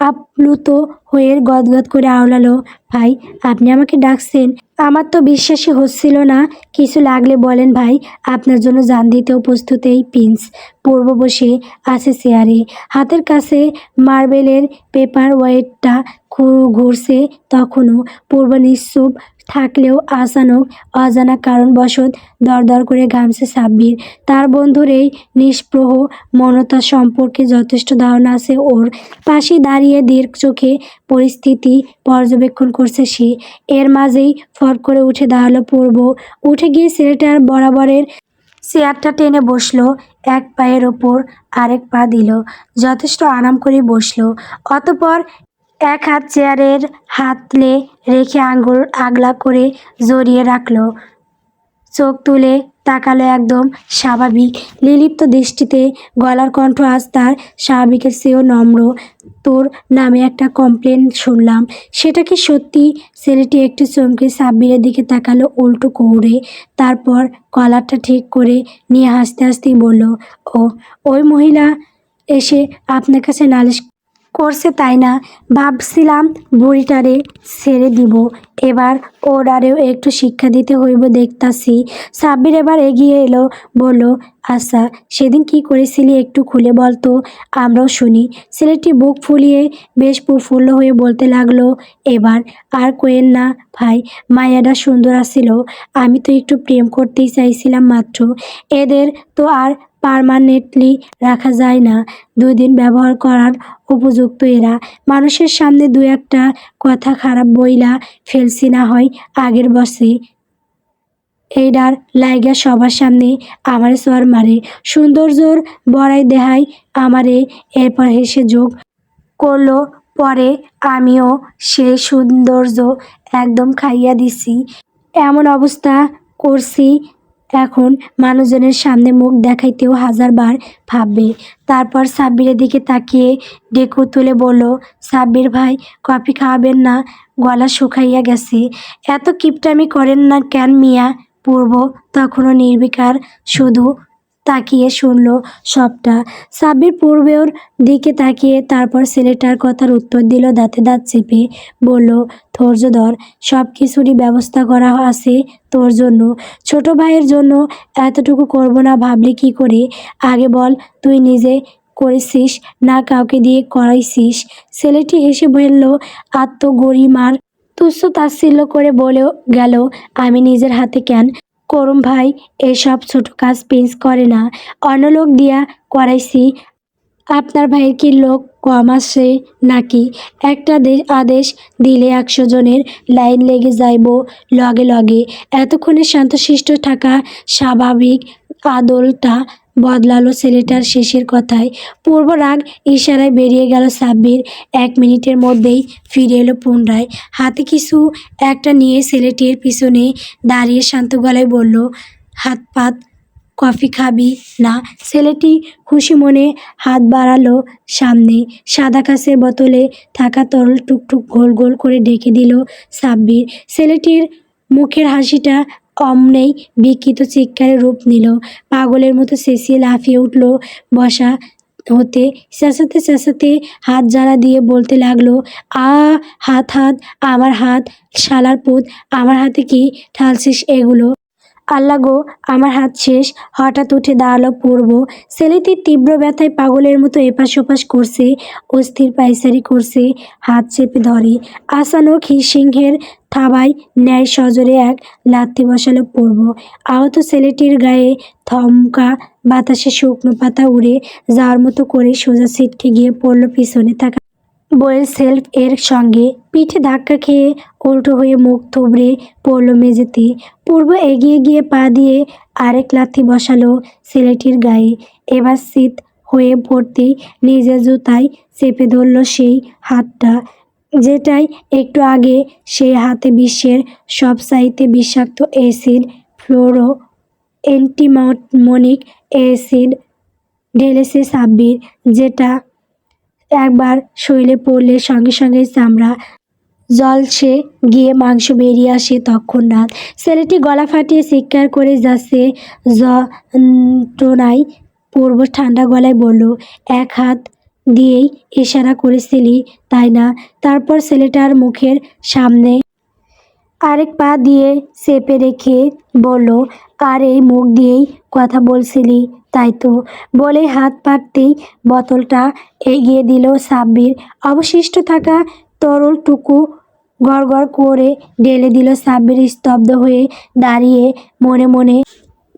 আপ্লুত হয়ে গদগদ করে আওড়ালো, ভাই আপনি আমাকে ডাকছেন? আমার তো বিশ্বাসই হচ্ছিল না। কিছু লাগলে বলেন ভাই, আপনার জন্য জান দিতেও প্রস্তুত এই প্রিন্স। পূর্ব বসে আছে চেয়ারে, হাতের কাছে মার্বেলের পেপার ওয়েটটা ঘুরছে তখনও। পূর্ব নিশ্চুপ থাকলেও আচানক অজানা কারণবশত দরদর করে ঘামছে সাব্বির। তার বন্ধুর এই নিষ্প্রহ মনতা সম্পর্কে যথেষ্ট ধারণা আছে ওর। পাশে দাঁড়িয়ে দীর্ঘ চোখে পরিস্থিতি পর্যবেক্ষণ করছে সে। এর মাঝেই ফট করে উঠে দাঁড়ালো পূর্ব, উঠে গিয়ে ছেলেটার বরাবরের চেয়ারটা টেনে বসলো, এক পায়ের ওপর আরেক পা দিল, যথেষ্ট আরাম করে বসলো। অতঃপর এক হাত চেয়ারের হাতলে রেখে আঙুল আগলা করে জড়িয়ে রাখলো, চোখ তুলে তাকালো একদম স্বাভাবিক নির্লিপ্ত দৃষ্টিতে। গলার কণ্ঠ আজ তার স্বাভাবিকের চেয়েও নম্র, তোর নামে একটা কমপ্লেন শুনলাম, সেটা কি সত্যি? ছেলেটি একটু চমকে সাব্বিরের দিকে তাকালো উল্টো কৌড়ে, তারপর কলারটা ঠিক করে নিয়ে হাসতে হাসতেই বলল, ও, ওই মহিলা এসে আপনার কাছে নালিশ করছে তাই না? ভাবছিলাম বুড়িটারে ছেড়ে দিব, এবার ওরারেও একটু শিক্ষা দিতে হইব দেখতাছি। সাব্বির এবার এগিয়ে এলো, বলল, আচ্ছা সেদিন কি করেছিলি একটু খুলে বলতো, আমরাও শুনি। ছেলেটি বুক ফুলিয়ে বেশ প্রফুল্ল হয়ে বলতে লাগলো, এবার আর কোয়েন না ভাই, মায়াটা সুন্দর আছিল, আমি তো একটু প্রেম করতেই চাইছিলাম মাত্র, এদের তো আর পার্মানেন্টলি রাখা যায় না, 2 দিন ব্যবহার করার উপযুক্ত এরা। মানুষের সামনে 2-একটা কথা খারাপ বইলা ফেলছি না হয় আগের বসে, এইডার লাইগা সবার সামনে আমারে চর মারে, সৌন্দর্যর বড়াই দেহাই আমারে। এরপর হেসে যোগ করলো, পরে আমিও সেই সৌন্দর্য একদম খাইয়া দিছি, এমন অবস্থা করছি এখন মানুষজনের সামনে মুখ দেখাইতেও হাজারবার ভাববে। তারপর সাব্বিরের দিকে তাকিয়ে ডেকু তুলে বলল, সাব্বির ভাই, কফি খাওয়াবেন না? গলা শুকাইয়া গেছে। এত কিপটামি করেন না কেন মিয়া? পূর্ব তখনও নির্বিকার, শুধু তাকিয়ে শুনল সবটা। সাব্বির পূর্বের দিকে তাকিয়ে তারপর ছেলেটার কথার উত্তর দিল দাঁতে দাঁত চেপে। বলল, ধৈর্য ধর, সব কিছুরই ব্যবস্থা করা আছে তোর জন্য। ছোট ভাইয়ের জন্য এতটুকু করব না ভাবলি কি করে? আগে বল, তুই নিজে করেছিস না কাউকে দিয়ে করাইছিস? ছেলেটি হেসে বলল, আত্মগরিমার তুচ্ছ তাচ্ছিল্য করে বলে গেল, আমি নিজের হাতে কেন করুম ভাই? এসব ছোট কাজ প্রিন্স করে না, অন্য লোক দিয়া করাইছি। আপনার ভাইয়ের কি লোক কম আছে নাকি? একটা আদেশ দিলে 100 জনের লাইন লেগে যাইব লগে লগে। এতক্ষণে শান্তশিষ্ট থাকা স্বাভাবিক আদলটা বদলালো ছেলেটার শেষের কথায়। পূর্ব রাগ ইশারায় বেরিয়ে গেল সাব্বির। 1 মিনিটের মধ্যেই ফিরে এলো পুনরায়। হাতে কিছু একটা নিয়ে ছেলেটির পিছনে দাঁড়িয়ে শান্ত গলায় বলল, হাত পাত, কফি খাবি না? ছেলেটি খুশি মনে হাত বাড়ালো সামনে। সাদা কাঁচের বোতলে থাকা তরল টুকটুক গোল গোল করে ঢেকে দিল সাব্বির। ছেলেটির মুখের হাসিটা অমনেই বিকৃত চিৎকারে রূপ নিল। পাগলের মতো চেঁচিয়ে লাফিয়ে উঠল বসা হতে। চেঁচাতে চেঁচাতে হাত জ্বালা দিয়ে বলতে লাগলো, আ হাত হাত, আমার হাত, শালার পুত, আমার হাতে কি ঢালছিস এগুলো? আল্লাহ গো, আমার হাত শেষ। হঠাৎ উঠে দাঁড়ালো পূর্ব। ছেলেটির তীব্র ব্যথায় পাগলের মতো এপাশ ওপাশ করছে, অস্থির পায়চারি করছে। হাত চেপে ধরে আসানো সিংহের থাবায় ন্যায় সজোরে এক লাথি বসালো পূর্ব। আহত ছেলেটির গায়ে থমকা বাতাসে শুকনো পাতা উড়ে যাওয়ার মতো করে সোজা ছিটকে গিয়ে পড়ল পিছনে থাকা বইয়ের সেলফ এর সঙ্গে। পিঠে ধাক্কা খেয়ে উল্টো হয়ে মুখ থুবড়ে পড়ল মেঝেতে। পূর্ব এগিয়ে গিয়ে পা দিয়ে আরেক লাথি বসালো ছেলেটির গায়ে। এবার শীত হয়ে পড়তেই নিজের জুতায় চেপে ধরল সেই হাতটা, যেটাই একটু আগে সেই হাতে বিশ্বের সবচাইতে বিষাক্ত অ্যাসিড, ফ্লোরো অ্যান্টিমনিক অ্যাসিড ঢেলেছে সাব্বির, যেটা একবার শরীরে পড়লে সঙ্গে সঙ্গে চামড়া জলসে গিয়ে মাংস বেরিয়ে আসে তৎক্ষণাৎ। ছেলেটি গলা ফাটিয়ে চিৎকার করে যাচ্ছে যন্ত্রণায়। পূর্ব ঠান্ডা গলায় বলল, এক হাত দিয়েই ইশারা করেছিলি তাই না? তারপর ছেলেটার মুখের সামনে আরেক পা দিয়ে চেপে রেখে বলল, আর এই মুখ দিয়েই কথা বলছিলি তাই তো? বলেই হাত পাততেই বোতলটা এগিয়ে দিল সাব্বির। অবশিষ্ট থাকা তরলটুকু গড়গড় করে ঢেলে দিল সাব্বির। স্তব্ধ হয়ে দাঁড়িয়ে মনে মনে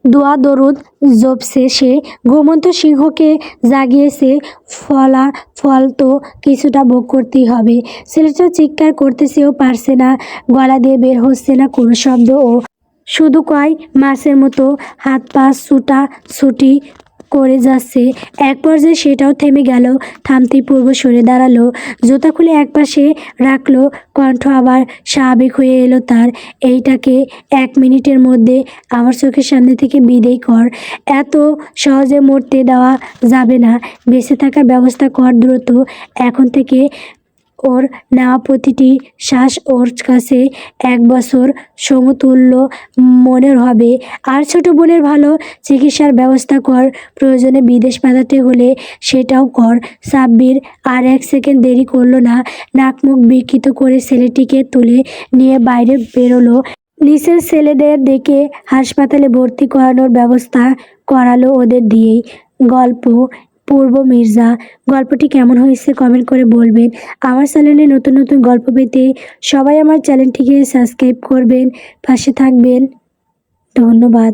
দোয়া দরুদ জপছে সে। ঘুমন্ত সিংহকে জাগিয়েছে, ফলাফল তো কিছুটা ভোগ করতেই হবে। ছেলেটা চিৎকার করতেছেও পারছে না, গলা দিয়ে বের হচ্ছে না কোনো শব্দ। ও শুধু কয় মাছের মতো হাত পা ছুটি করে যাচ্ছে। এক পর্যায়ে সেটাও থেমে গেল। থামতেই পূর্ব সরে দাঁড়ালো, জুতা খুলে একপাশে রাখলো। কণ্ঠ আবার স্বাভাবিক হয়ে এলো তার। এইটাকে 1 মিনিটের মধ্যে আমার চোখের সামনে থেকে বিদেয় কর। এত সহজে মরতে দেওয়া যাবে না। বেঁচে থাকার ব্যবস্থা কর দ্রুত। এখন থেকে ওর নেওয়া প্রতিটি শ্বাস ওর কাছে 1 বছর সমতুল্য মনে হবে। আর ছোট বোনের ভালো চিকিৎসার ব্যবস্থা কর। প্রয়োজনে বিদেশ পাঠাতে হলে সেটাও কর। সাব্বির আর 1 সেকেন্ড দেরি করলো না। নাক মুখ বিকৃত করে ছেলেটিকে তুলে নিয়ে বাইরে বেরোলো। নিচের ছেলেদের ডেকে হাসপাতালে ভর্তি করানোর ব্যবস্থা করালো ওদের দিয়েই। গল্প পূর্ব মির্জা। গল্পটি কেমন হয়েছে কমেন্ট করে বলবেন। আমার চ্যানেলে নতুন নতুন গল্প পেতে সবাই আমার চ্যানেলটিকে সাবস্ক্রাইব করবেন, পাশে থাকবেন। ধন্যবাদ।